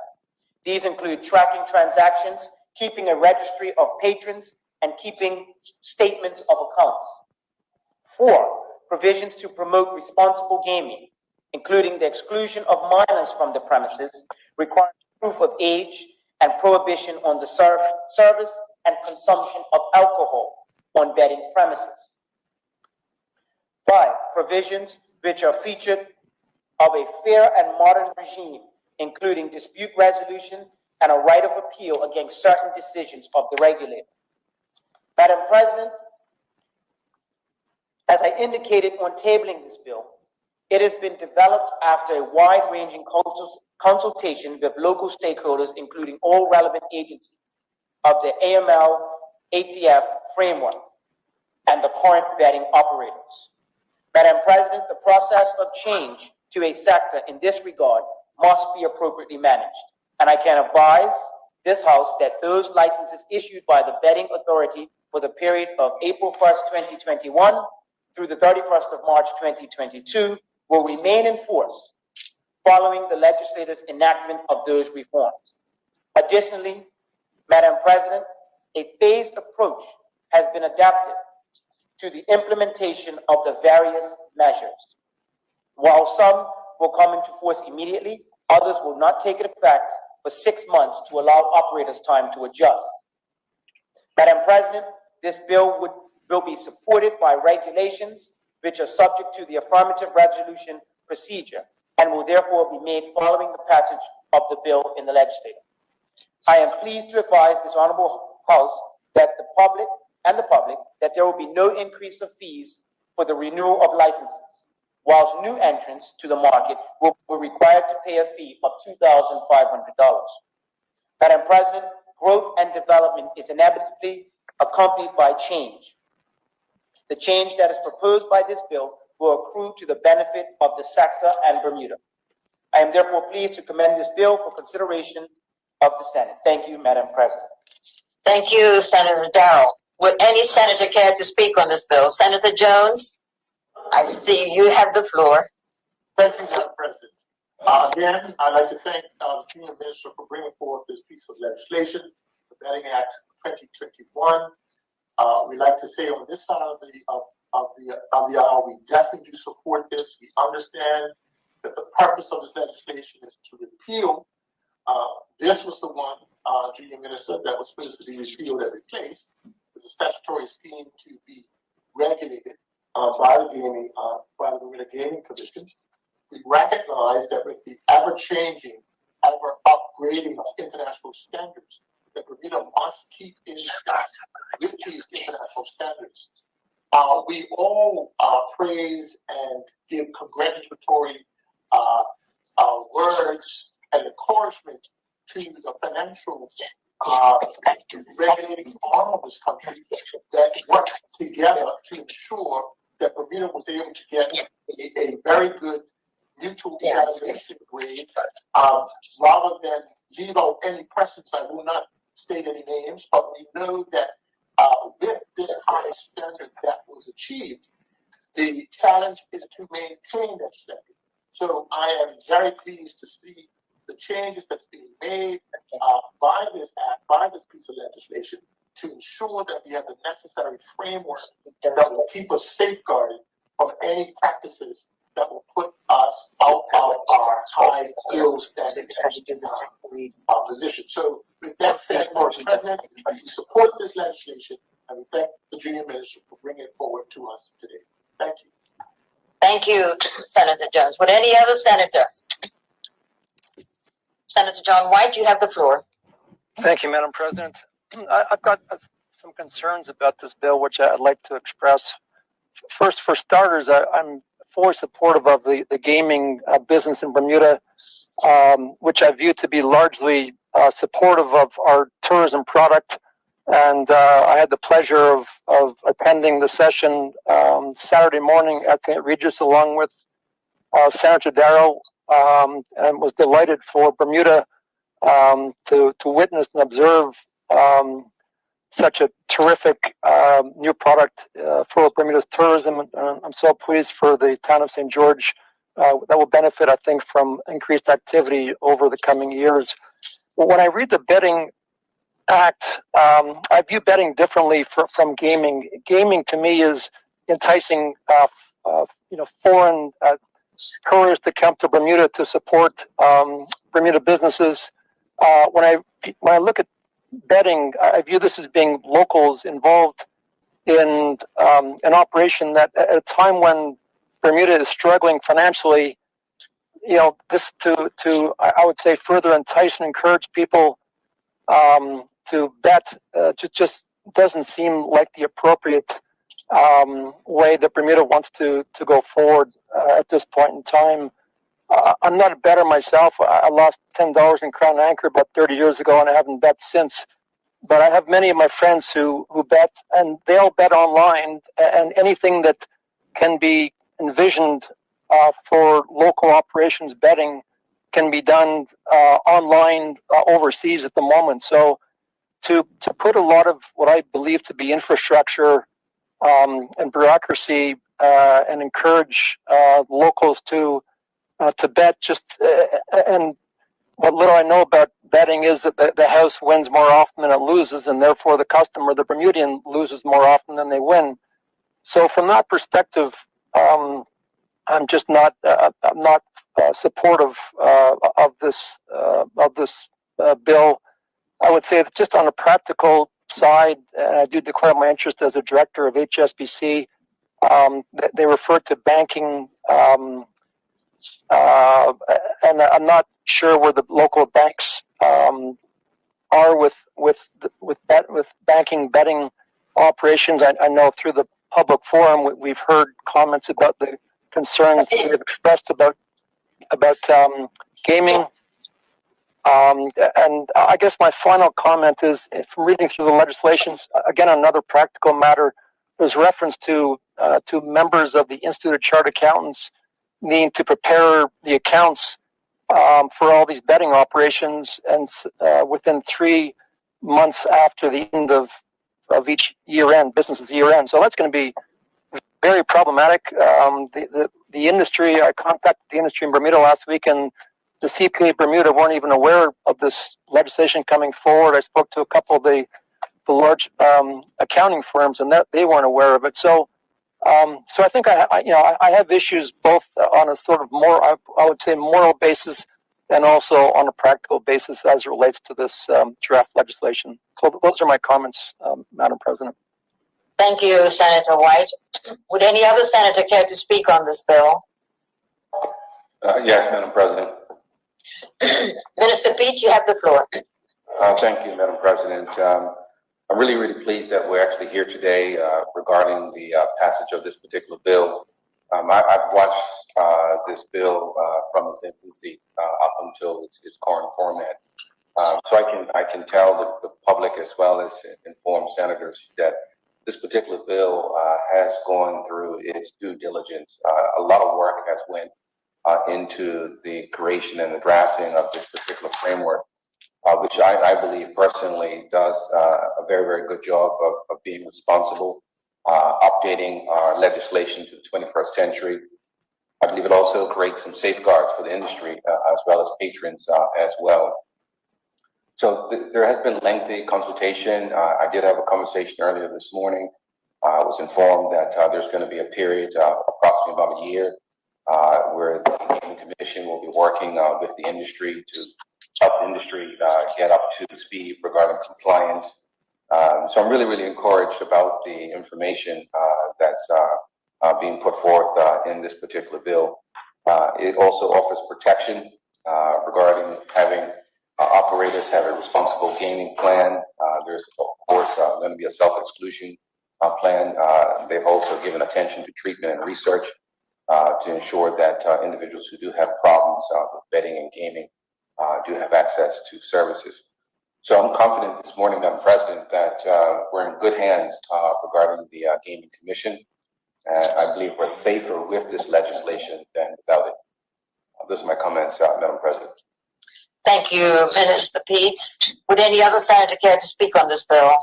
These include tracking transactions, keeping a registry of patrons, and keeping statements of accounts. Four, provisions to promote responsible gaming, including the exclusion of minors from the premises, requiring proof of age, and prohibition on the service and consumption of alcohol on betting premises. Five, provisions which are featured of a fair and modern regime, including dispute resolution and a right of appeal against certain decisions of the regulator. Madam President, as I indicated on tabling this bill, it has been developed after a wide-ranging consultation with local stakeholders, including all relevant agencies of the AML-ATF framework and the current betting operators. Madam President, the process of change to a sector in this regard must be appropriately managed, and I can advise this House that those licenses issued by the Betting Authority for the period of April 1st, 2021 through the 31st of March, 2022 will remain in force following the legislator's enactment of those reforms. Additionally, Madam President, a phased approach has been adapted to the implementation of the various measures. While some will come into force immediately, others will not take effect for 6 months to allow operators time to adjust. Madam President, this bill will be supported by regulations which are subject to the affirmative resolution procedure and will therefore be made following the passage of the bill in the legislature. I am pleased to advise this honorable House that the public that there will be no increase of fees for the renewal of licenses, whilst new entrants to the market will be required to pay a fee of $2,500. Madam President, growth and development is inevitably accompanied by change. The change that is proposed by this bill will accrue to the benefit of the sector and Bermuda. I am therefore pleased to commend this bill for consideration of the Senate. Thank you, Madam President. Thank you, Senator Darrell. Would any senator care to speak on this bill? Senator Jones, I see you have the floor. Thank you, Madam President. Again, I'd like to thank the Junior Minister for bringing forth this piece of legislation, the Betting Act 2021. We like to say on this side of the aisle, we definitely do support this. We understand that the purpose of this legislation is to repeal. This was the one, Junior Minister, that was supposed to be repealed and replaced. It's a statutory scheme to be regulated by the Bermuda Gaming Commission. We recognize that with the ever-changing, ever-upgrading of international standards, that Bermuda must keep in step with these international standards. We all praise and give congratulatory words and encouragement to the financial regulating arm of this country that worked together to ensure that Bermuda was able to get a very good mutual evaluation grade. Rather than leave out any precedents, I will not state any names, but we know that with this high standard that was achieved, the challenge is to maintain that standard. So I am very pleased to see the changes that's being made by this act, by this piece of legislation, to ensure that we have the necessary framework that will keep us safeguarded from any practices that will put us out of our high skill standard position. So with that said, Mr. President, we support this legislation and we thank the junior minister for bringing it forward to us today. Thank you. Thank you, Senator Jones. Would any other senators? Senator John White, you have the floor. Thank you, Madam President. I've got some concerns about this bill, which I'd like to express. First, for starters, I'm fully supportive of the gaming business in Bermuda, which I view to be largely supportive of our tourism product. And I had the pleasure of attending the session Saturday morning at St. Regis along with Senator Darrow, and was delighted for Bermuda to witness and observe such a terrific new product for Bermuda's tourism. I'm so pleased for the town of St. George that will benefit, I think, from increased activity over the coming years. But when I read the Betting Act, I view betting differently from gaming. Gaming to me is enticing, foreign couriers to come to Bermuda to support Bermuda businesses. When I look at betting, I view this as being locals involved in an operation that at a time when Bermuda is struggling financially, this I would say further entice and encourage people to bet just doesn't seem like the appropriate way that Bermuda wants to go forward at this point in time. I'm not a bettor myself. I lost $10 in Crown Anchor about 30 years ago, and I haven't bet since. But I have many of my friends who bet, and they all bet online, and anything that can be envisioned for local operations betting can be done online overseas at the moment. So to put a lot of what I believe to be infrastructure and bureaucracy and encourage locals to bet and what little I know about betting is that the house wins more often than it loses, and therefore the customer, the Bermudian, loses more often than they win. So from that perspective, I'm just not supportive of this bill. I would say that just on a practical side, and I do declare my interest as a director of HSBC. They refer to banking, and I'm not sure where the local banks are with banking betting operations. I know through the public forum we've heard comments about the concerns they've expressed about gaming. And I guess my final comment is, from reading through the legislation, again, another practical matter, there's reference to members of the Institute of Chartered Accountants needing to prepare the accounts for all these betting operations, and within 3 months after the end of each year-end, business's year-end. So that's going to be very problematic. The industry, I contacted the industry in Bermuda last week, and the CPA Bermuda weren't even aware of this legislation coming forward. I spoke to a couple of the large accounting firms, and they weren't aware of it. So I think I have issues both on a sort of more, I would say, moral basis, and also on a practical basis as it relates to this draft legislation. So those are my comments, Madam President. Thank you, Senator White. Would any other senator care to speak on this bill? Yes, Madam President. Minister Peach, you have the floor. Thank you, Madam President. I'm really pleased that we're actually here today regarding the passage of this particular bill. I've watched this bill from its infancy up until its current format. So I can tell the public as well as informed senators that this particular bill has gone through its due diligence. A lot of work has went into the creation and the drafting of this particular framework, which I believe personally does a very, very good job of being responsible, updating our legislation to the 21st century. I believe it also creates some safeguards for the industry as well as patrons as well. So there has been lengthy consultation. I did have a conversation earlier this morning. I was informed that there's going to be a period, approximately about a year, where the Gaming Commission will be working with the industry to help the industry get up to speed regarding compliance. So I'm really, really encouraged about the information that's being put forth in this particular bill. It also offers protection regarding having operators have a responsible gaming plan. There's, of course, going to be a self-exclusion plan. They've also given attention to treatment and research to ensure that individuals who do have problems with betting and gaming do have access to services. So I'm confident this morning, Madam President, that we're in good hands regarding the Gaming Commission. I believe we're safer with this legislation than without it. Those are my comments, Madam President. Thank you, Minister Pete. Would any other senator care to speak on this bill?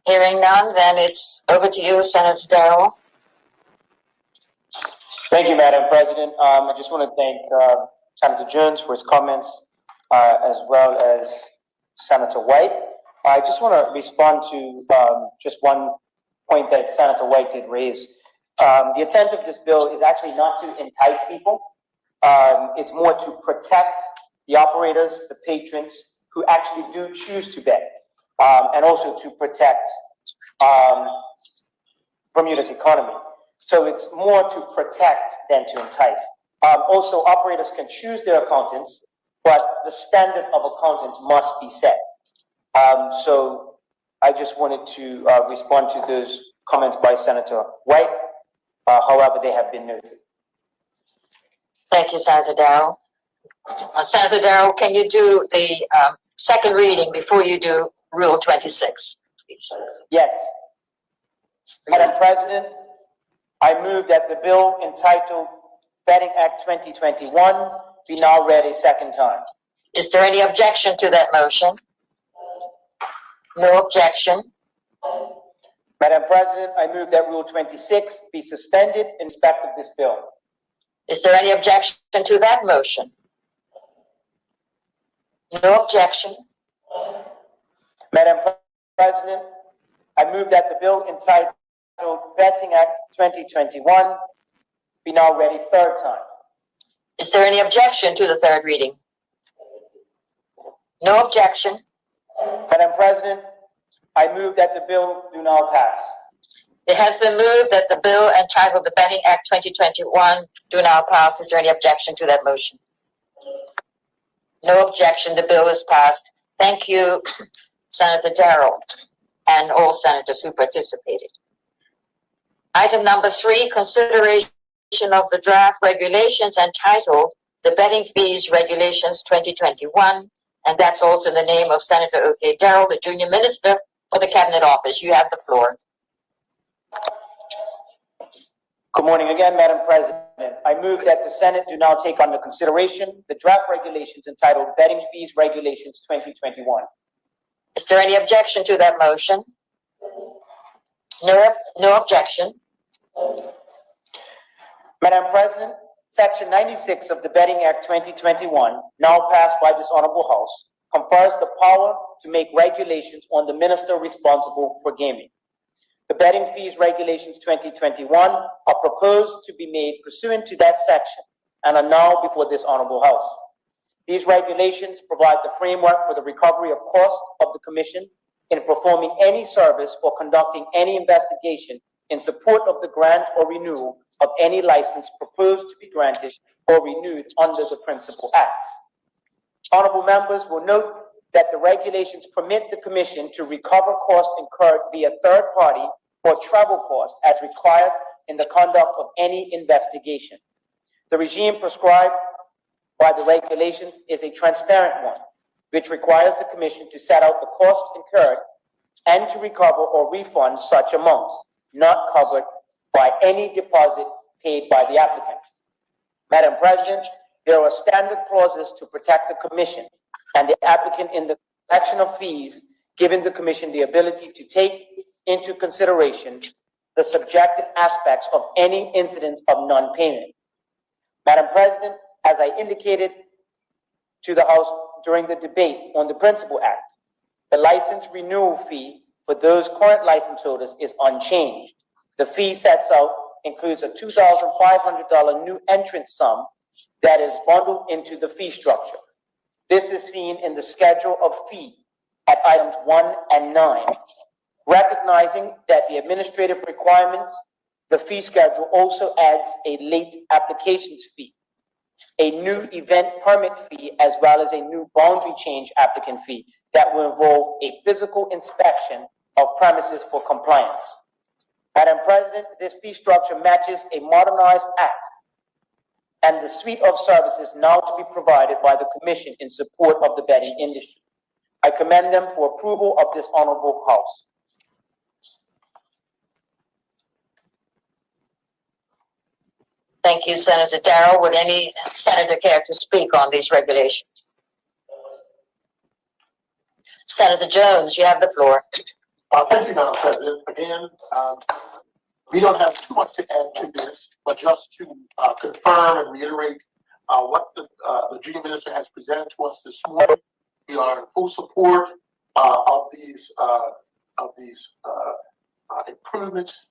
Hearing none, then it's over to you, Senator Darrell. Thank you, Madam President. I just want to thank Senator Jones for his comments, as well as Senator White. I just want to respond to just one point that Senator White did raise. The intent of this bill is actually not to entice people. It's more to protect the operators, the patrons who actually do choose to bet, and also to protect Bermuda's economy. So it's more to protect than to entice. Also, operators can choose their accountants, but the standard of accountants must be set. So I just wanted to respond to those comments by Senator White. However, they have been noted. Thank you, Senator Darrell. Senator Darrell, can you do the second reading before you do Rule 26, please? Yes. Madam President, I move that the bill entitled Betting Act 2021 be now read a second time. Is there any objection to that motion? No objection. Madam President, I move that Rule 26 be suspended in respect of this bill. Is there any objection to that motion? No objection. Madam President, I move that the bill entitled Betting Act 2021 be now read a third time. Is there any objection to the third reading? No objection. Madam President, I move that the bill do now pass. It has been moved that the bill entitled the Betting Act 2021 do now pass. Is there any objection to that motion? No objection. The bill is passed. Thank you, Senator Darrell, and all senators who participated. Item number 3, consideration of the draft regulations entitled the Betting Fees Regulations 2021, and that's also in the name of Senator O.K. Darrell, the Junior Minister for the Cabinet Office. You have the floor. Good morning again, Madam President. I move that the Senate do now take under consideration the draft regulations entitled Betting Fees Regulations 2021. Is there any objection to that motion? No objection. Madam President, Section 96 of the Betting Act 2021, now passed by this Honorable House, confers the power to make regulations on the minister responsible for gaming. The Betting Fees Regulations 2021 are proposed to be made pursuant to that section and are now before this Honorable House. These regulations provide the framework for the recovery of costs of the Commission in performing any service or conducting any investigation in support of the grant or renewal of any license proposed to be granted or renewed under the Principal Act. Honorable members will note that the regulations permit the Commission to recover costs incurred via third party or travel costs as required in the conduct of any investigation. The regime prescribed by the regulations is a transparent one, which requires the Commission to set out the costs incurred and to recover or refund such amounts, not covered by any deposit paid by the applicant. Madam President, there are standard clauses to protect the Commission and the applicant in the collection of fees, giving the Commission the ability to take into consideration the subjective aspects of any incidents of non-payment. Madam President, as I indicated to the House during the debate on the Principal Act, the license renewal fee for those current license holders is unchanged. The fee sets out includes a $2,500 new entrance sum that is bundled into the fee structure. This is seen in the schedule of fee at items 1 and 9. Recognizing that the administrative requirements, the fee schedule also adds a late applications fee, a new event permit fee, as well as a new boundary change applicant fee that will involve a physical inspection of premises for compliance. Madam President, this fee structure matches a modernized act and the suite of services now to be provided by the Commission in support of the betting industry. I commend them for approval of this honorable House. Thank you, Senator Darrow. Would any senator care to speak on these regulations? Senator Jones, you have the floor. Thank you, Madam President. Again, we don't have too much to add to this, but just to confirm and reiterate what the Junior Minister has presented to us this morning. We are in full support of these improvements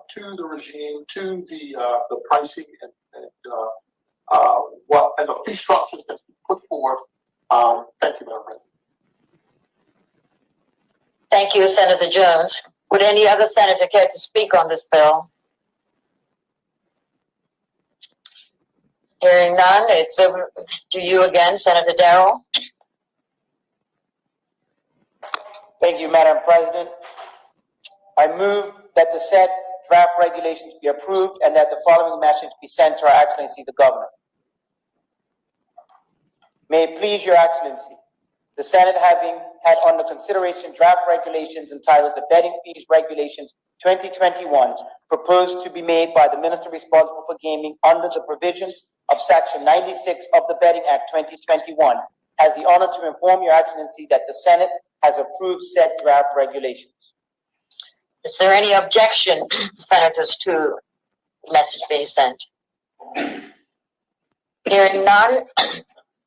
to the regime, to the pricing and the fee structures that's been put forth. Thank you, Madam President. Thank you, Senator Jones. Would any other senator care to speak on this bill? Hearing none, it's over to you again, Senator Darrow. Thank you, Madam President. I move that the said draft regulations be approved and that the following message be sent to Her Excellency the Governor. May it please Your Excellency, the Senate, having had under consideration draft regulations entitled the Betting Fees Regulations 2021, proposed to be made by the Minister responsible for gaming under the provisions of Section 96 of the Betting Act 2021, has the honor to inform Your Excellency that the Senate has approved said draft regulations. Is there any objection, senators, to the message being sent? Hearing none,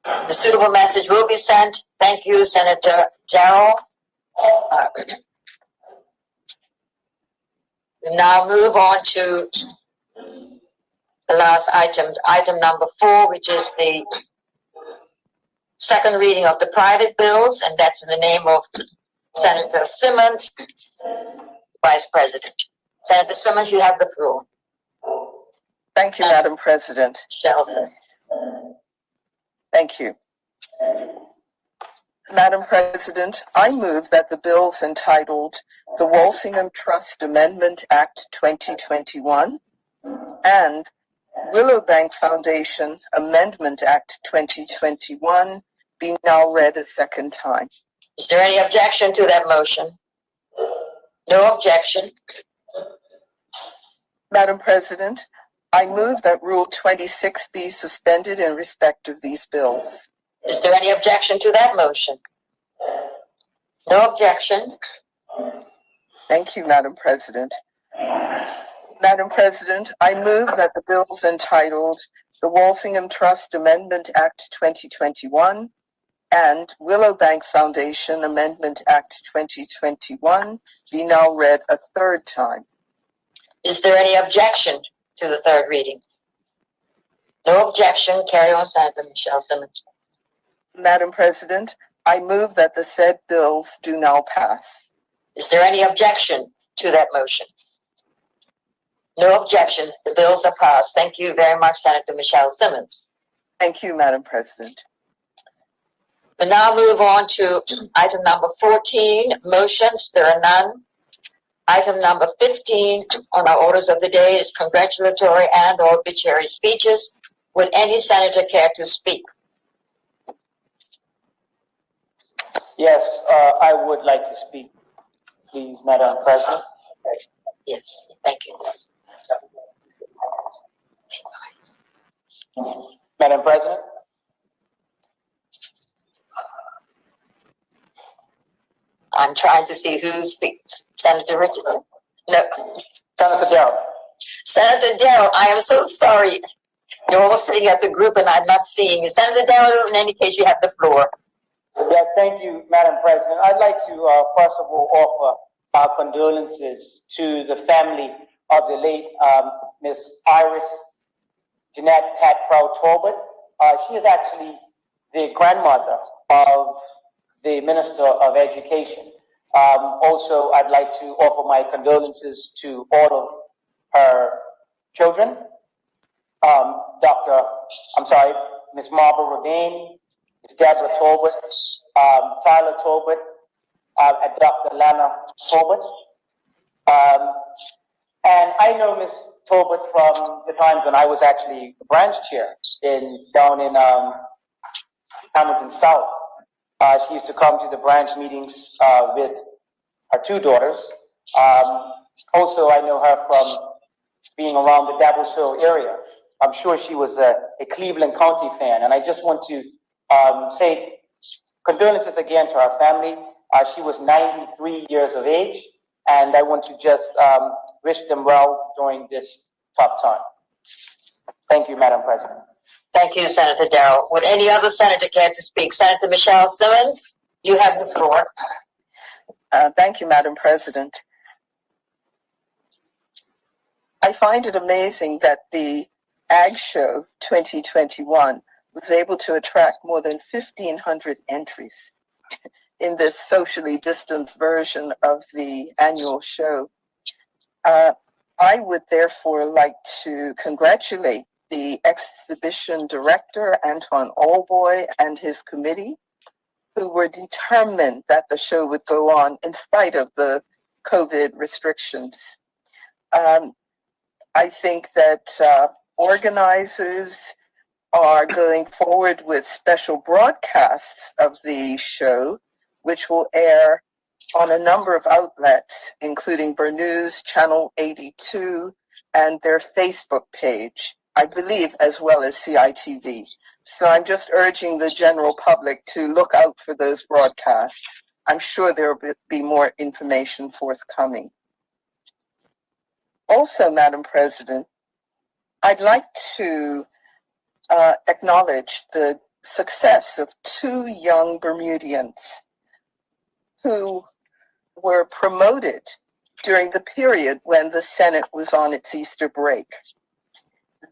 the suitable message will be sent. Thank you, Senator Darrow. We now move on to the last item, item number 4, which is the second reading of the private bills, and that's in the name of Senator Simmons, Vice President. Senator Simmons, you have the floor. Thank you, Madam President. Shelson. Thank you. Madam President, I move that the bills entitled the Walsingham Trust Amendment Act 2021 and Willowbank Foundation Amendment Act 2021 be now read a second time. Is there any objection to that motion? No objection. Madam President, I move that Rule 26 be suspended in respect of these bills. Is there any objection to that motion? No objection. Thank you, Madam President. Madam President, I move that the bills entitled the Walsingham Trust Amendment Act 2021 and Willowbank Foundation Amendment Act 2021 be now read a third time. Is there any objection to the third reading? No objection. Carry on, Senator Michelle Simmons. Madam President, I move that the said bills do now pass. Is there any objection to that motion? No objection. The bills are passed. Thank you very much, Senator Michelle Simmons. Thank you, Madam President. We now move on to item number 14, motions. There are none. Item number 15 on our orders of the day is congratulatory and or obituary speeches. Would any senator care to speak? Yes, I would like to speak, please, Madam President. Yes, thank you. Madam President? I'm trying to see who speaks. Senator Richardson? No. Senator Darrow? Senator Darrow, I am so sorry. You're all sitting as a group and I'm not seeing you. Senator Darrow, in any case, you have the floor. Yes, thank you, Madam President. I'd like to, first of all, offer our condolences to the family of the late Miss Iris Jeanette Pat Proud Talbot. She is actually the grandmother of the Minister of Education. Also, I'd like to offer my condolences to all of her children. Miss Marble Ravine, Miss Deborah Talbot, Tyler Talbot, and Dr. Lana Talbot. And I know Miss Talbot from the times when I was actually branch chair down in Hamilton South. She used to come to the branch meetings with her two daughters. Also, I know her from being around the Dabble's Hill area. I'm sure she was a Cleveland County fan, and I just want to say condolences again to her family. She was 93 years of age, and I want to just wish them well during this tough time. Thank you, Madam President. Thank you, Senator Darrow. Would any other senator care to speak? Senator Michelle Simmons, you have the floor. Thank you, Madam President. I find it amazing that the Ag Show 2021 was able to attract more than 1,500 entries in this socially distanced version of the annual show. I would therefore like to congratulate the exhibition director, Antoine Allboy, and his committee, who were determined that the show would go on in spite of the COVID restrictions. I think that organizers are going forward with special broadcasts of the show, which will air on a number of outlets, including Bernews, Channel 82, and their Facebook page, I believe, as well as CITV. So I'm just urging the general public to look out for those broadcasts. I'm sure there will be more information forthcoming. Also, Madam President, I'd like to acknowledge the success of two young Bermudians who were promoted during the period when the Senate was on its Easter break.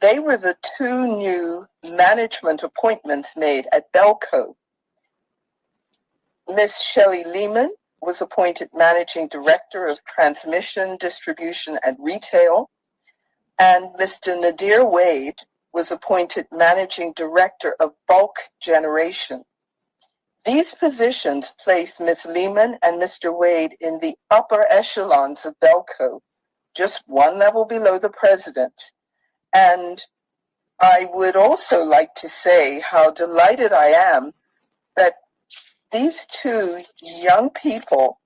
They were the two new management appointments made at Belco. Miss Shelley Lehman was appointed Managing Director of Transmission, Distribution, and Retail, and Mr. Nadir Wade was appointed Managing Director of Bulk Generation. These positions place Ms. Lehman and Mr. Wade in the upper echelons of Belco, just one level below the president. And I would also like to say how delighted I am that these two young people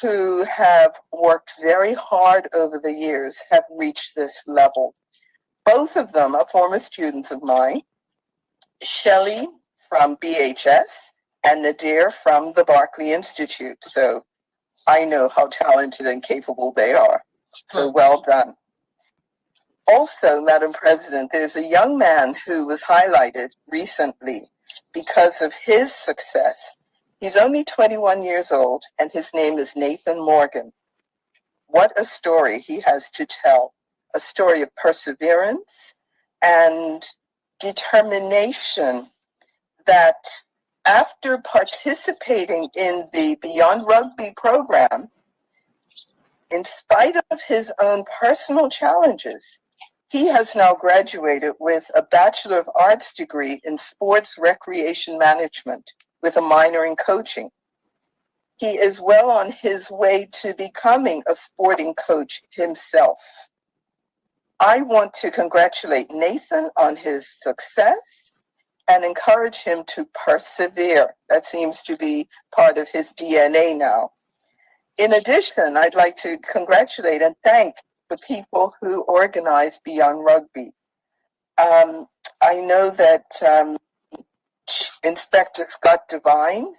who have worked very hard over the years have reached this level. Both of them are former students of mine, Shelley from BHS and Nadir from the Barclay Institute. So I know how talented and capable they are. So well done. Also, Madam President, there's a young man who was highlighted recently because of his success. He's only 21 years old, and his name is Nathan Morgan. What a story he has to tell. A story of perseverance and determination that after participating in the Beyond Rugby program, in spite of his own personal challenges, he has now graduated with a Bachelor of Arts degree in Sports Recreation Management with a minor in coaching. He is well on his way to becoming a sporting coach himself. I want to congratulate Nathan on his success and encourage him to persevere. That seems to be part of his DNA now. In addition, I'd like to congratulate and thank the people who organized Beyond Rugby. I know that Inspector Scott Devine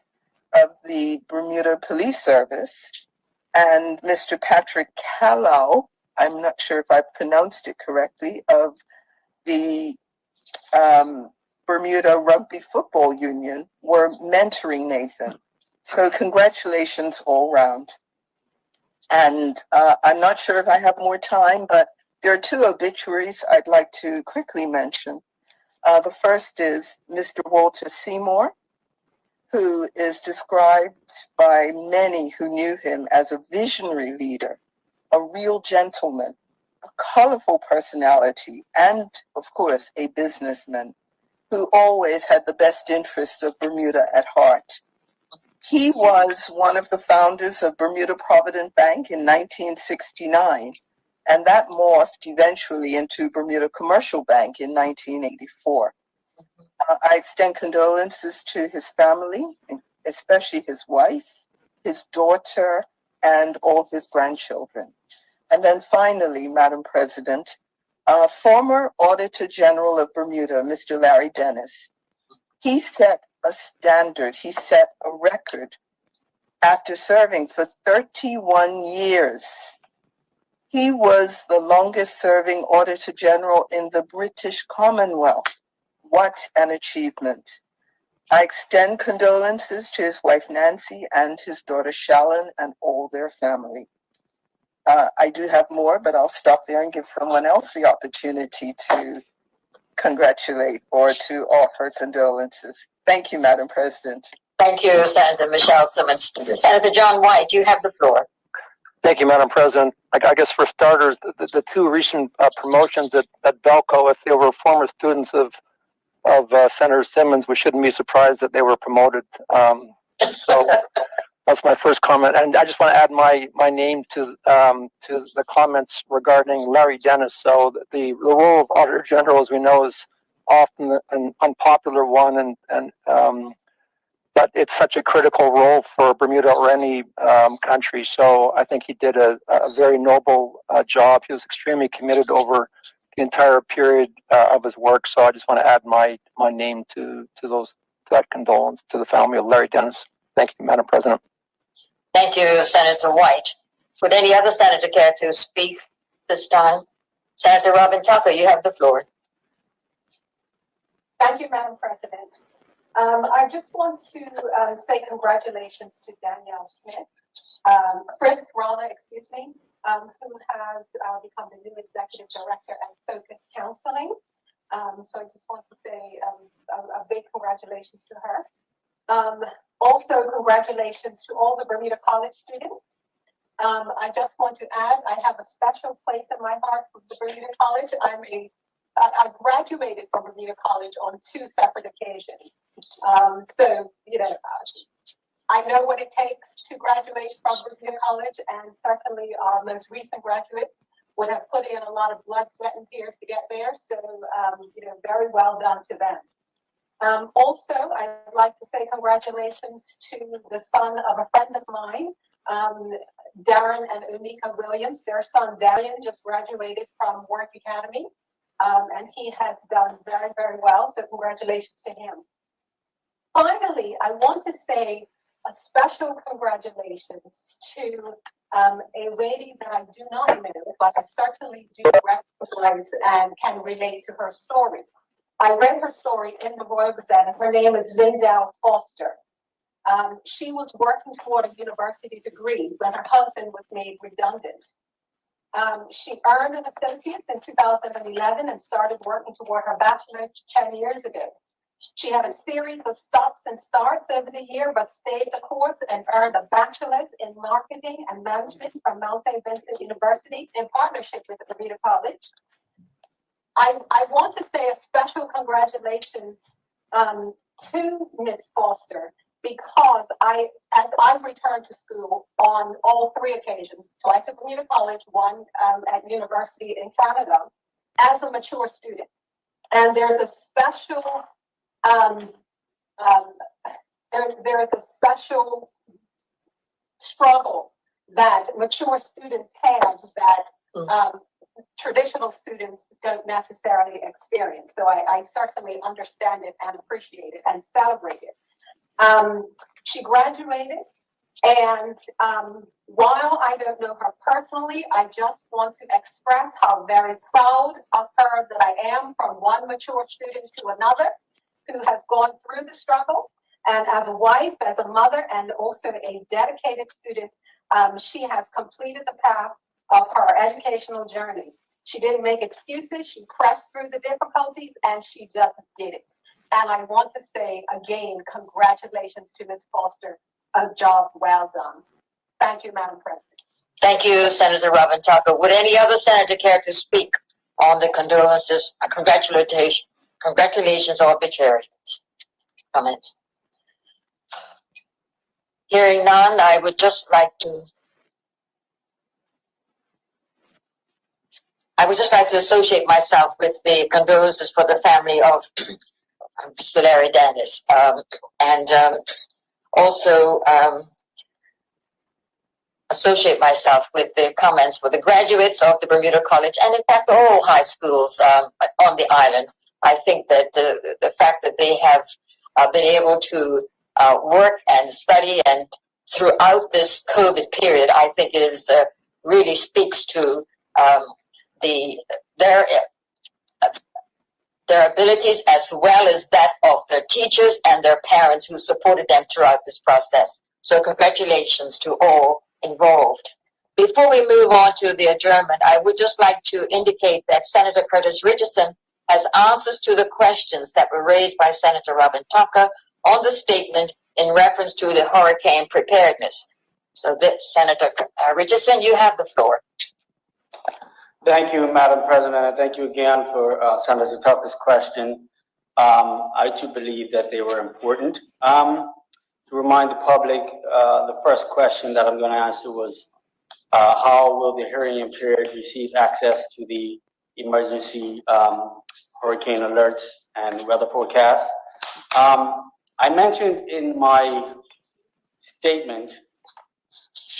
of the Bermuda Police Service and Mr. Patrick Callow, I'm not sure if I pronounced it correctly, of the Bermuda Rugby Football Union were mentoring Nathan. So congratulations all round. And I'm not sure if I have more time, but there are two obituaries I'd like to quickly mention. The first is Mr. Walter Seymour, who is described by many who knew him as a visionary leader, a real gentleman, a colorful personality, and, of course, a businessman who always had the best interest of Bermuda at heart. He was one of the founders of Bermuda Provident Bank in 1969, and that morphed eventually into Bermuda Commercial Bank in 1984. I extend condolences to his family, especially his wife, his daughter, and all his grandchildren. And then finally, Madam President, former Auditor General of Bermuda, Mr. Larry Dennis, he set a standard, he set a record after serving for 31 years. He was the longest serving Auditor General in the British Commonwealth. What an achievement. I extend condolences to his wife Nancy and his daughter Shallon and all their family. I do have more, but I'll stop there and give someone else the opportunity to congratulate or to offer condolences. Thank you, Madam President. Thank you, Senator Michelle Simmons. Senator John White, you have the floor. Thank you, Madam President. I guess for starters, the two recent promotions at Belco, if they were former students of Senator Simmons, we shouldn't be surprised that they were promoted. So that's my first comment. And I just want to add my name to the comments regarding Larry Dennis. So the role of Auditor General, as we know, is often an unpopular one, but it's such a critical role for Bermuda or any country. So I think he did a very noble job. He was extremely committed over the entire period of his work. So I just want to add my name to that condolence to the family of Larry Dennis. Thank you, Madam President. Thank you, Senator White. Would any other senator care to speak this time? Senator Robin Tucker, you have the floor. Thank you, Madam President. I just want to say congratulations to Danielle Smith, Chris Rana, who has become the new Executive Director at Focus Counseling. So I just want to say a big congratulations to her. Also, congratulations to all the Bermuda College students. I just want to add, I have a special place in my heart for the Bermuda College. I graduated from Bermuda College on 2 separate occasions. So, I know what it takes to graduate from Bermuda College, and certainly our most recent graduates would have put in a lot of blood, sweat, and tears to get there. So, very well done to them. Also, I'd like to say congratulations to the son of a friend of mine, Darren and Unika Williams. Their son, Darian, just graduated from Work Academy, and he has done very, very well. So congratulations to him. Finally, I want to say a special congratulations to a lady that I do not know, but I certainly do recognize and can relate to her story. I read her story in the Royal Gazette, and her name is Lynn Foster. She was working toward a university degree when her husband was made redundant. She earned an associate's in 2011 and started working toward her bachelor's 10 years ago. She had a series of stops and starts over the year, but stayed the course and earned a bachelor's in marketing and management from Mount St. Vincent University in partnership with the Bermuda College. I want to say a special congratulations to Ms. Foster, because as I returned to school on all 3 occasions, twice at Bermuda College, one at university in Canada, as a mature student. And there's a special there is a special struggle that mature students have that traditional students don't necessarily experience. So I certainly understand it and appreciate it and celebrate it. She graduated, and while I don't know her personally, I just want to express how very proud of her that I am, from one mature student to another who has gone through the struggle. And as a wife, as a mother, and also a dedicated student, she has completed the path of her educational journey. She didn't make excuses. She pressed through the difficulties, and she just did it. And I want to say again, congratulations to Ms. Foster. A job well done. Thank you, Madam President. Thank you, Senator Robin Tucker. Would any other senator care to speak on the condolences, congratulations or obituary comments? Hearing none, I would just like to associate myself with the condolences for the family of Mr. Larry Dennis, and also associate myself with the comments for the graduates of the Bermuda College, and in fact all high schools on the island. I think that the fact that they have been able to work and study and throughout this COVID period, I think it is really speaks to their abilities, as well as that of their teachers and their parents who supported them throughout this process. So congratulations to all involved. Before we move on to the adjournment, I would just like to indicate that Senator Curtis Richardson has answers to the questions that were raised by Senator Robin Tucker on the statement in reference to the hurricane preparedness. So that Senator Richardson, you have the floor. Thank you, Madam President, and thank you again for Senator Tucker's question. I too believe that they were important. To remind the public, the first question that I'm going to answer was, how will the hearing impaired receive access to the emergency hurricane alerts and weather forecasts? I mentioned in my statement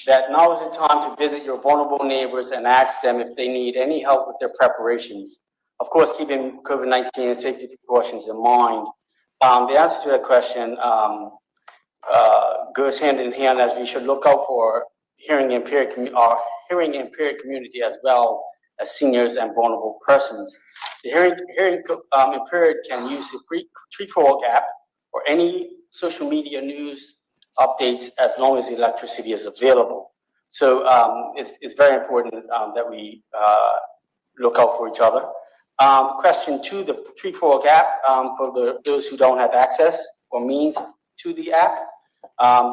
that now is the time to visit your vulnerable neighbors and ask them if they need any help with their preparations. Of course, keeping COVID-19 and safety precautions in mind. The answer to that question goes hand in hand, as we should look out for hearing impaired community as well as seniors and vulnerable persons. The hearing impaired can use the free Treefall app or any social media news updates as long as the electricity is available. So it's very important that we look out for each other. Question 2, the Treefall app, for those who don't have access or means to the app,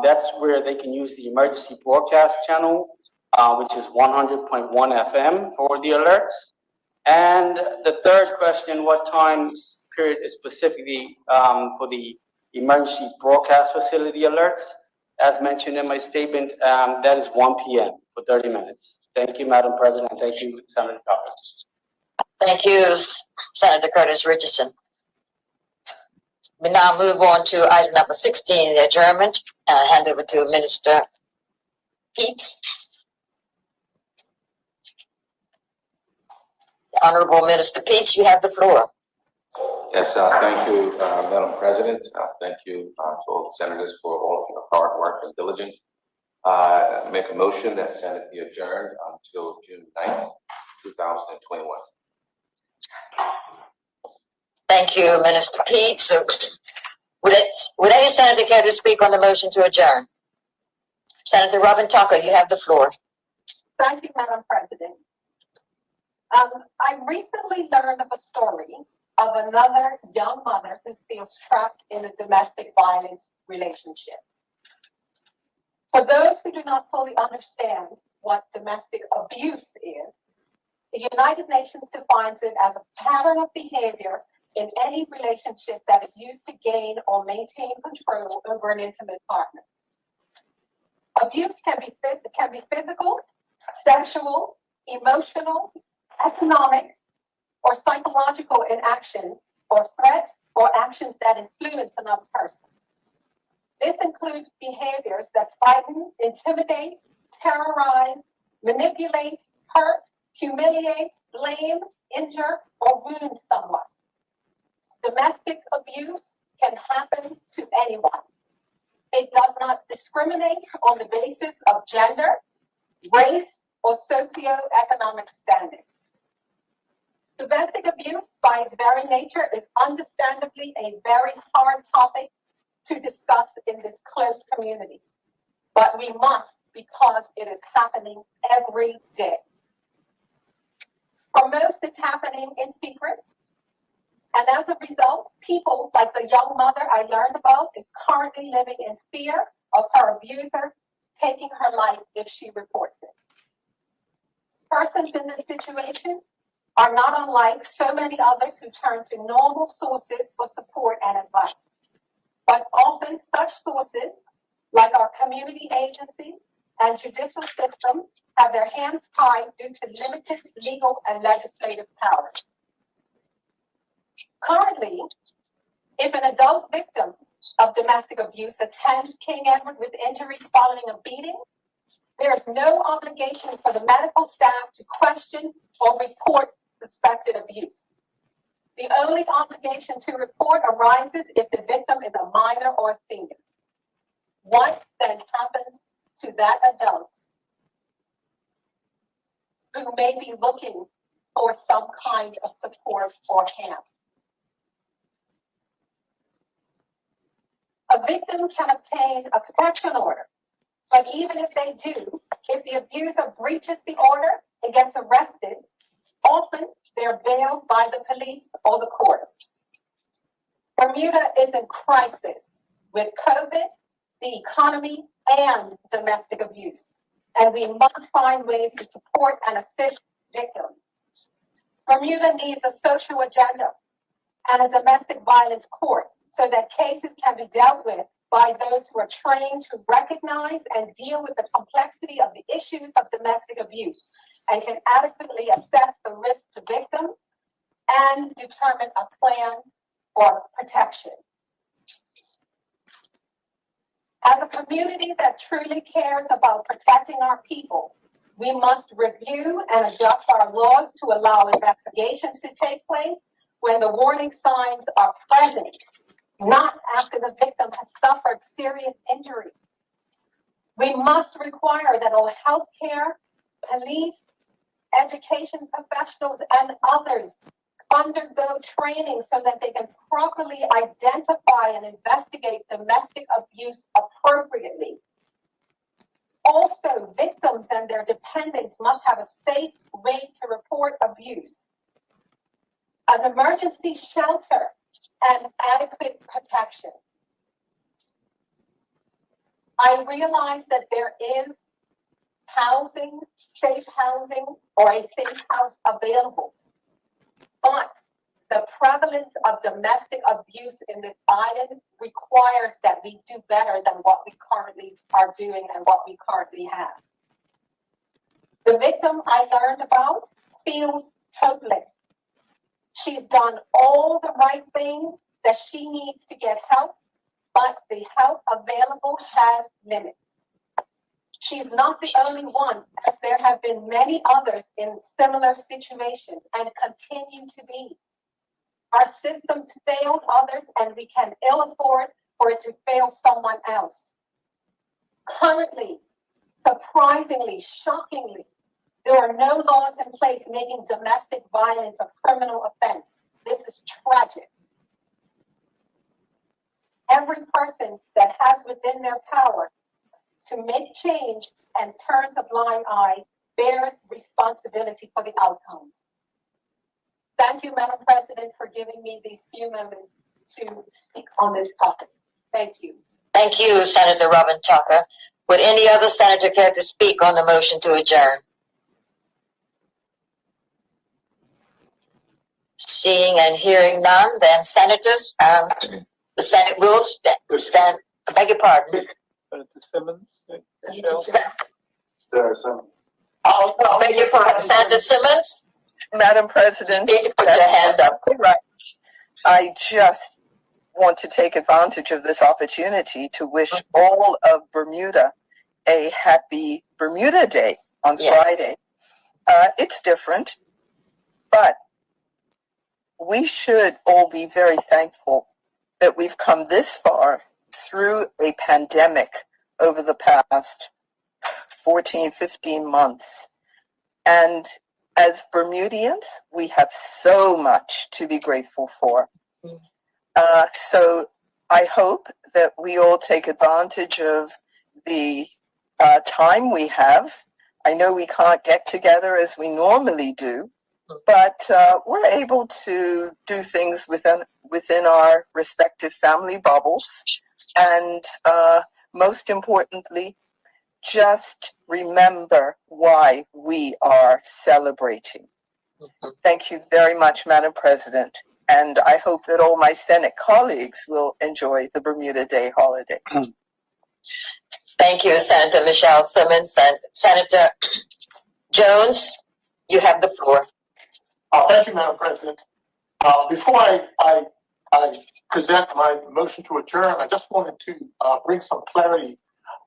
that's where they can use the emergency broadcast channel, which is 100.1 FM for the alerts. And the third question, what time period is specifically for the emergency broadcast facility alerts? As mentioned in my statement, that is 1 p.m. for 30 minutes. Thank you, Madam President. Thank you, Senator Tucker. Thank you, Senator Curtis Richardson. We now move on to item number 16, the adjournment. Hand over to Minister Peets. Honorable Minister Peets, you have the floor. Yes, thank you, Madam President. Thank you to all the senators for all of your hard work and diligence. Make a motion that Senate be adjourned until June 9th, 2021. Thank you, Minister Peets. Would any senator care to speak on the motion to adjourn? Senator Robin Tucker, you have the floor. Thank you, Madam President. I recently learned of a story of another young mother who feels trapped in a domestic violence relationship. For those who do not fully understand what domestic abuse is, the United Nations defines it as a pattern of behavior in any relationship that is used to gain or maintain control over an intimate partner. Abuse can be physical, sexual, emotional, economic, or psychological in action, or threat, or actions that influence another person. This includes behaviors that frighten, intimidate, terrorize, manipulate, hurt, humiliate, blame, injure, or wound someone. Domestic abuse can happen to anyone. It does not discriminate on the basis of gender, race, or socioeconomic standing. Domestic abuse, by its very nature, is understandably a very hard topic to discuss in this close community. But we must, because it is happening every day. For most, it's happening in secret. And as a result, people like the young mother I learned about is currently living in fear of her abuser taking her life if she reports it. Persons in this situation are not unlike so many others who turn to normal sources for support and advice. But often such sources, like our community agencies and judicial systems, have their hands tied due to limited legal and legislative powers. Currently, if an adult victim of domestic abuse attends King Edward with injuries following a beating, there is no obligation for the medical staff to question or report suspected abuse. The only obligation to report arises if the victim is a minor or a senior. What then happens to that adult who may be looking for some kind of support or help? A victim can obtain a protection order, but even if they do, if the abuser breaches the order and gets arrested, often they're bailed by the police or the courts. Bermuda is in crisis with COVID, the economy, and domestic abuse, and we must find ways to support and assist victims. Bermuda needs a social agenda and a domestic violence court so that cases can be dealt with by those who are trained to recognize and deal with the complexity of the issues of domestic abuse and can adequately assess the risk to victims and determine a plan for protection. As a community that truly cares about protecting our people, we must review and adjust our laws to allow investigations to take place when the warning signs are present, not after the victim has suffered serious injury. We must require that all healthcare, police, education professionals, and others undergo training so that they can properly identify and investigate domestic abuse appropriately. Also, victims and their dependents must have a safe way to report abuse, an emergency shelter, and adequate protection. I realize that there is housing, safe housing, or a safe house available, but the prevalence of domestic abuse in this island requires that we do better than what we currently are doing and what we currently have. The victim I learned about feels hopeless. She's done all the right things that she needs to get help, but the help available has limits. She's not the only one, as there have been many others in similar situations and continue to be. Our systems failed others, and we can ill afford for it to fail someone else. Currently, surprisingly, shockingly, there are no laws in place making domestic violence a criminal offense. This is tragic. Every person that has within their power to make change and turns a blind eye bears responsibility for the outcomes. Thank you, Madam President, for giving me these few moments to speak on this topic. Thank you. Thank you, Senator Robin Tucker. Would any other senator care to speak on the motion to adjourn? Seeing and hearing none, then senators, the Senate will stand. I beg your pardon. Senator Simmons, There are some. I beg your pardon, Senator Simmons. Madam President, You need to put your hand up. correct. I just want to take advantage of this opportunity to wish all of Bermuda a happy Bermuda Day on Yes. Friday. It's different, but we should all be very thankful that we've come this far through a pandemic over the past 14, 15 months. And as Bermudians, we have so much to be grateful for. So I hope that we all take advantage of the time we have. I know we can't get together as we normally do, but we're able to do things within our respective family bubbles. And most importantly, just remember why we are celebrating. Thank you very much, Madam President. And I hope that all my Senate colleagues will enjoy the Bermuda Day holiday. Thank you, Senator Michelle Simmons. And Senator Jones, you have the floor. Thank you, Madam President. Before I present my motion to adjourn, I just wanted to bring some clarity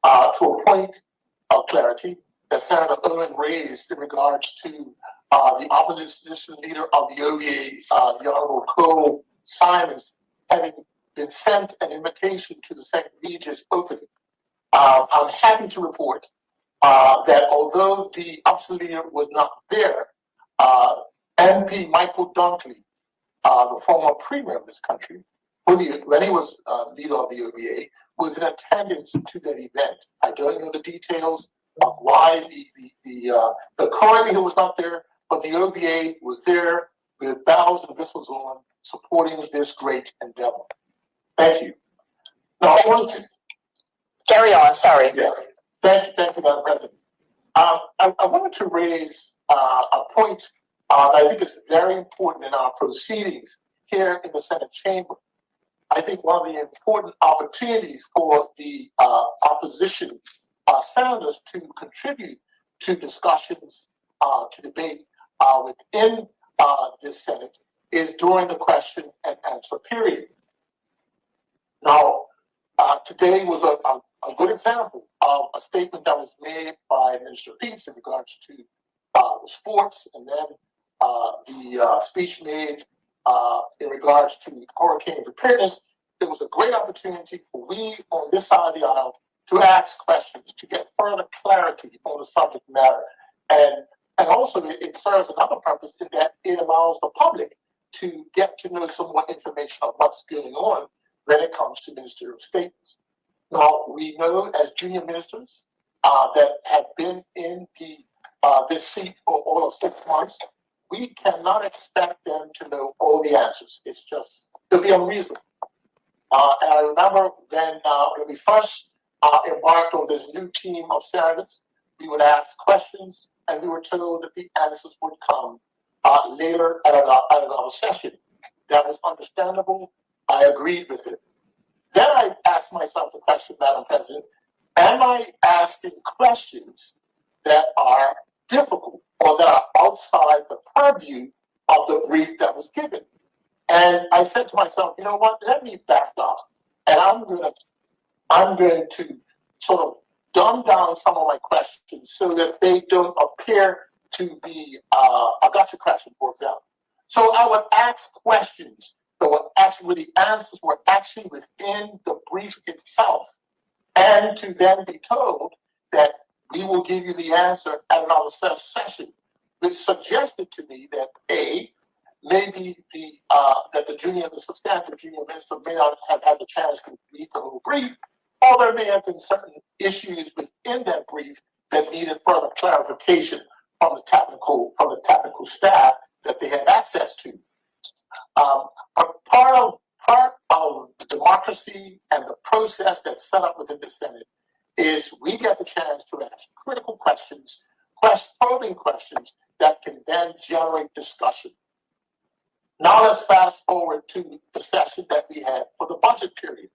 to a point of clarity that Senator Owen raised in regards to the opposition leader of the OVA, the Honorable Cole Simmons, having been sent an invitation to the St. Regis opening. I'm happy to report that although the opposition leader was not there, MP Michael Dunkley, the former premier of this country, when he was leader of the OVA, was in attendance to that event. I don't know the details of why the current leader was not there, but the OVA was there with bells and whistles on, supporting this great endeavor. Thank you. Now, I want to carry on. Sorry. Yes. Thank you, Madam President. I wanted to raise a point that I think is very important in our proceedings here in the Senate chamber. I think one of the important opportunities for the opposition senators to contribute to discussions, to debate within this Senate is during the question and answer period. Now, today was a good example of a statement that was made by Minister Peace in regards to the sports, and then the speech made in regards to hurricane preparedness. It was a great opportunity for we on this side of the aisle to ask questions, to get further clarity on the subject matter. And also it serves another purpose in that it allows the public to get to know some more information of what's going on when it comes to ministerial statements. Now, we know as junior ministers that have been in this seat for all of 6 months, we cannot expect them to know all the answers. It'll be unreasonable. And I remember when we first embarked on this new team of senators, we would ask questions and we were told that the answers would come later at another session. That was understandable. I agreed with it. Then I asked myself the question, Madam President, am I asking questions that are difficult or that are outside the purview of the brief that was given? And I said to myself, you know what, let me back up. And I'm going to sort of dumb down some of my questions so that they don't appear to be a gotcha question, for example. So I would ask questions that were actually, where the answers were actually within the brief itself, and to then be told that we will give you the answer at another session, which suggested to me that maybe the substantive junior minister may not have had the chance to read the whole brief, or there may have been certain issues within that brief that needed further clarification from the technical staff that they had access to. But part of the democracy and the process that's set up within the Senate is we get the chance to ask critical questions, probing questions that can then generate discussion. Now let's fast forward to the session that we had for the budget period.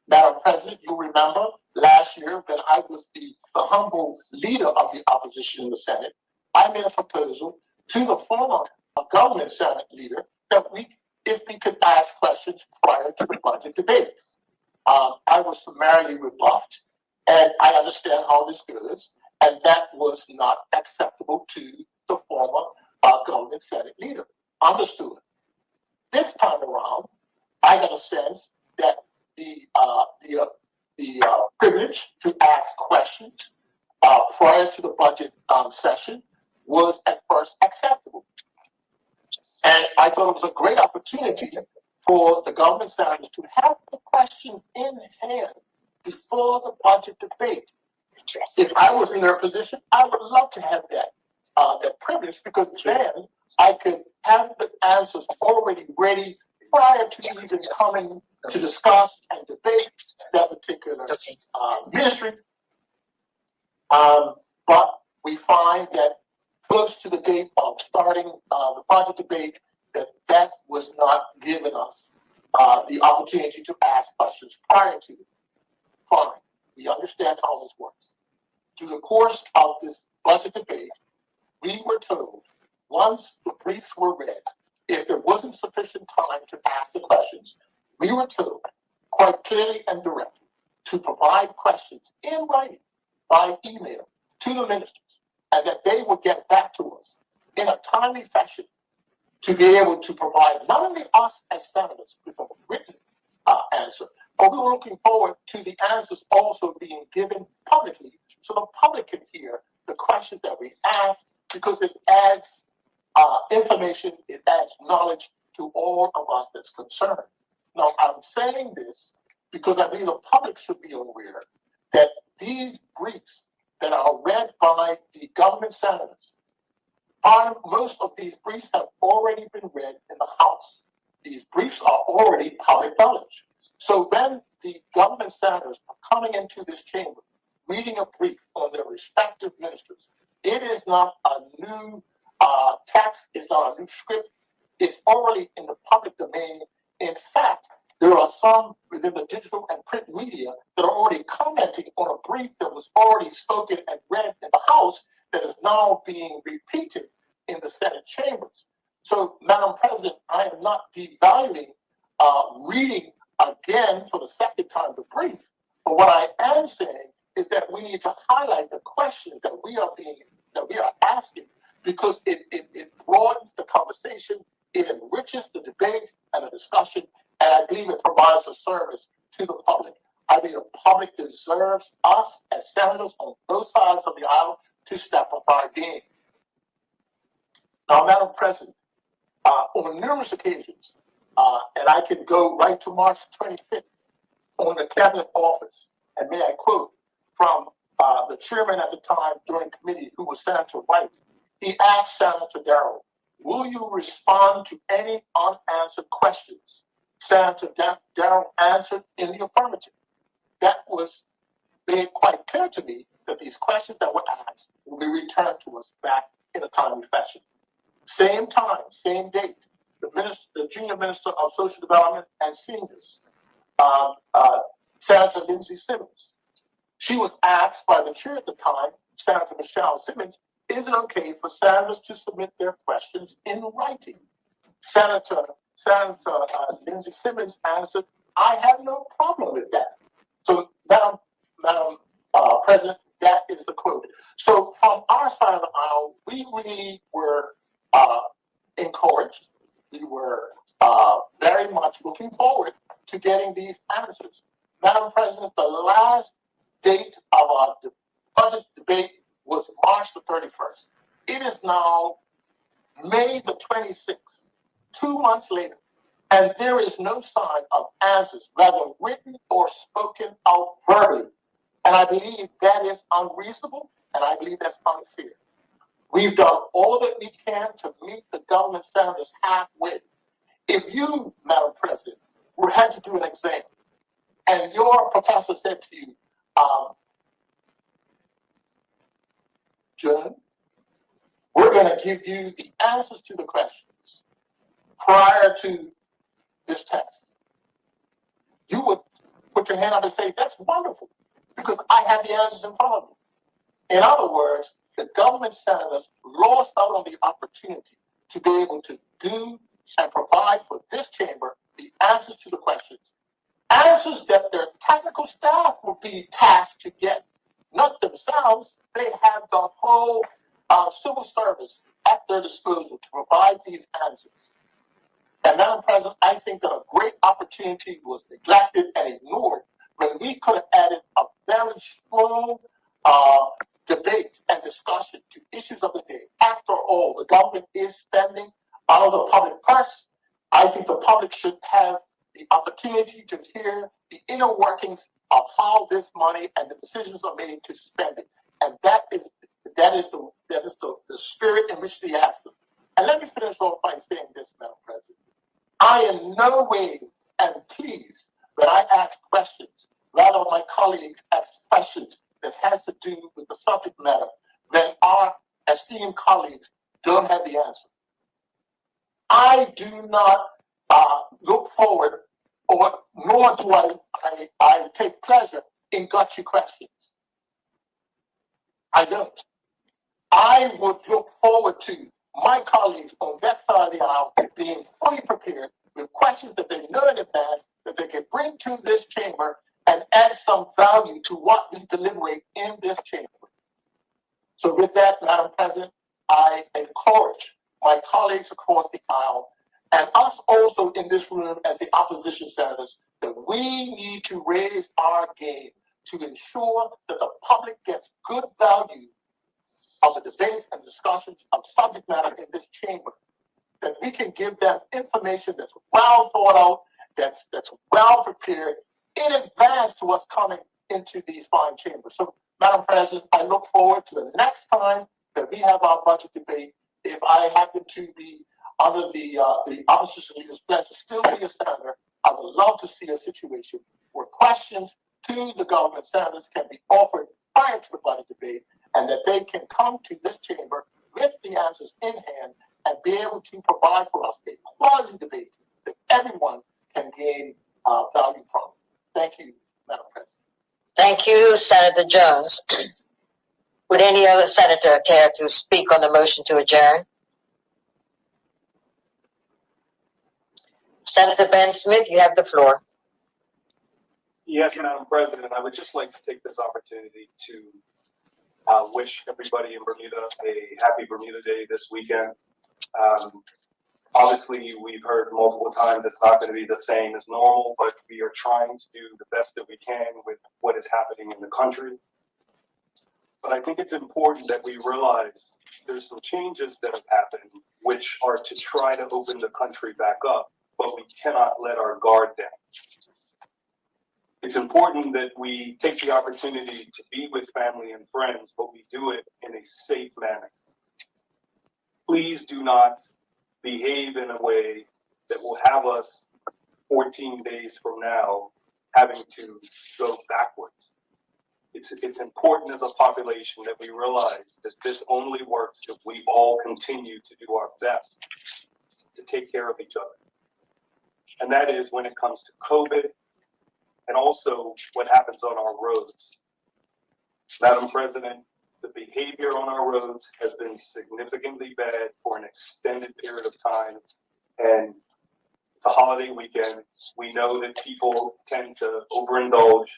Madam President, you remember last year when I was the humble leader of the opposition in the Senate, I made a proposal to the former government Senate leader that if we could ask questions prior to the budget debates. I was summarily rebuffed, and I understand how this goes. And that was not acceptable to the former government Senate leader. Understood. This time around, I got a sense that the privilege to ask questions prior to the budget session was at first acceptable. And I thought it was a great opportunity for the government senators to have the questions in hand before the budget debate. If I was in their position, I would love to have that privilege, because then I could have the answers already ready prior to even coming to discuss and debate that particular ministry. But we find that close to the date of starting the budget debate, that was not given us the opportunity to ask questions prior to it. Fine, we understand how this works. Through the course of this budget debate, we were told, once the briefs were read, if there wasn't sufficient time to ask the questions, we were told quite clearly and directly to provide questions in writing by email to the ministers, and that they would get back to us in a timely fashion to be able to provide not only us as senators with a written answer, but we were looking forward to the answers also being given publicly so the public can hear the questions that we ask, because it adds information, it adds knowledge to all of us that's concerned. Now, I'm saying this because I believe the public should be aware that these briefs that are read by the government senators, most of these briefs have already been read in the House. These briefs are already public knowledge. So when the government senators are coming into this chamber, reading a brief on their respective ministers, it is not a new text, it's not a new script, it's already in the public domain. In fact, there are some within the digital and print media that are already commenting on a brief that was already spoken and read in the House that is now being repeated in the Senate chambers. So, Madam President, I am not devaluing reading again for the second time the brief, but what I am saying is that we need to highlight the questions that we are asking, because it broadens the conversation, it enriches the debate and the discussion, and I believe it provides a service to the public. I believe the public deserves us as senators on both sides of the aisle to step up our game. Now, Madam President, on numerous occasions, and I can go right to March 25th, on the cabinet office, and may I quote from the chairman at the time during committee, who was Senator White. He asked Senator Darrell, will you respond to any unanswered questions? Senator Darrell answered in the affirmative. That was made quite clear to me that these questions that were asked will be returned to us back in a timely fashion. Same time, same date, the junior minister of social development and seniors, Senator Lindsay Simmons, she was asked by the chair at the time, Senator Simmons, is it okay for senators to submit their questions in writing? Senator Lindsay Simmons answered, I have no problem with that. So, Madam President, that is the quote. So from our side of the aisle, we really were encouraged. We were very much looking forward to getting these answers. Madam President, the last date of our budget debate was March the 31st. It is now May the 26th, 2 months later, and there is no sign of answers, whether written or spoken out verbally. And I believe that is unreasonable, and I believe that's unfair. We've done all that we can to meet the government senators halfway. If you, Madam President, had to do an exam, and your professor said to you, John, we're going to give you the answers to the questions prior to this test, you would put your hand up and say, that's wonderful, because I have the answers in front of me. In other words, the government senators lost out on the opportunity to be able to do and provide for this chamber the answers to the questions, answers that their technical staff would be tasked to get not themselves. They have the whole civil service at their disposal to provide these answers. And Madam President, I think that a great opportunity was neglected and ignored when we could have added a very strong debate and discussion to issues of the day. After all, the government is spending out of the public purse. I think the public should have the opportunity to hear the inner workings of how this money and the decisions are made to spend it. And that is the spirit in which they ask them. And let me finish off by saying this, Madam President. I in no way am pleased that I ask questions. Rather, my colleagues ask questions that has to do with the subject matter when our esteemed colleagues don't have the answer. I do not look forward, or nor do I take pleasure in gotcha questions. I don't. I would look forward to my colleagues on that side of the aisle being fully prepared with questions that they know in advance that they can bring to this chamber and add some value to what we deliberate in this chamber. So with that, Madam President, I encourage my colleagues across the aisle and us also in this room as the opposition senators that we need to raise our game to ensure that the public gets good value of the debates and discussions of subject matter in this chamber, that we can give them information that's well thought out, that's well prepared in advance to us coming into these fine chambers. So, Madam President, I look forward to the next time that we have our budget debate. If I happen to be under the opposition leader's pleasure to still be a senator, I would love to see a situation where questions to the government senators can be offered prior to the budget debate, and that they can come to this chamber with the answers in hand and be able to provide for us a quality debate that everyone can gain value from. Thank you, Madam President. Thank you, Senator Jones. Would any other senator care to speak on the motion to adjourn? Senator Ben Smith, you have the floor. Yes, Madam President, I would just like to take this opportunity to wish everybody in Bermuda a happy Bermuda Day this weekend. Obviously, we've heard multiple times it's not going to be the same as normal, but we are trying to do the best that we can with what is happening in the country. But I think it's important that we realize there's some changes that have happened which are to try to open the country back up, but we cannot let our guard down. It's important that we take the opportunity to be with family and friends, but we do it in a safe manner. Please do not behave in a way that will have us 14 days from now having to go backwards. It's important as a population that we realize that this only works if we all continue to do our best to take care of each other. And that is when it comes to COVID, and also what happens on our roads. Madam President, the behavior on our roads has been significantly bad for an extended period of time, and it's a holiday weekend. We know that people tend to overindulge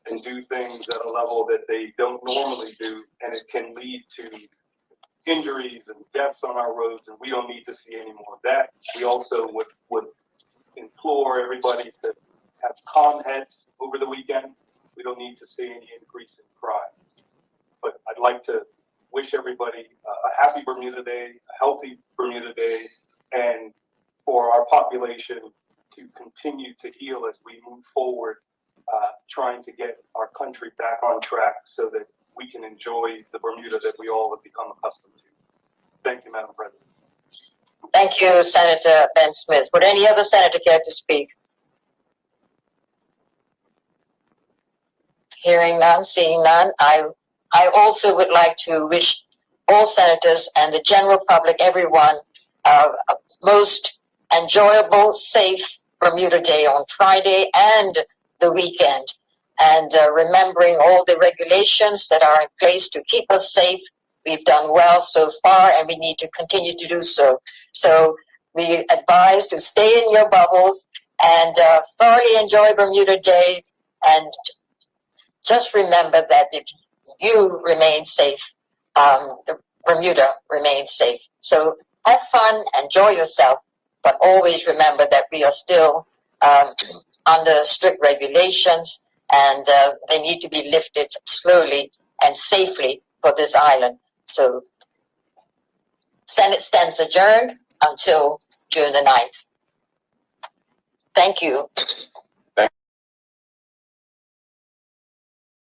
and do things at a level that they don't normally do, and it can lead to injuries and deaths on our roads, and we don't need to see any more of that. We also would implore everybody to have calm heads over the weekend. We don't need to see any increase in crime. But I'd like to wish everybody a happy Bermuda Day, a healthy Bermuda Day, and for our population to continue to heal as we move forward, trying to get our country back on track so that we can enjoy the Bermuda that we all have become accustomed to. Thank you, Madam President. Thank you, Senator Ben Smith. Would any other senator care to speak? Hearing none, seeing none, I also would like to wish all senators and the general public, everyone, a most enjoyable, safe Bermuda Day on Friday and the weekend. And remembering all the regulations that are in place to keep us safe. We've done well so far, and we need to continue to do so. So we advise to stay in your bubbles and thoroughly enjoy Bermuda Day. And just remember that if you remain safe. The Bermuda remains safe. So have fun, enjoy yourself, but always remember that we are still under strict regulations, and they need to be lifted slowly and safely for this island. So Senate stands adjourned until June the 9th. Thank you.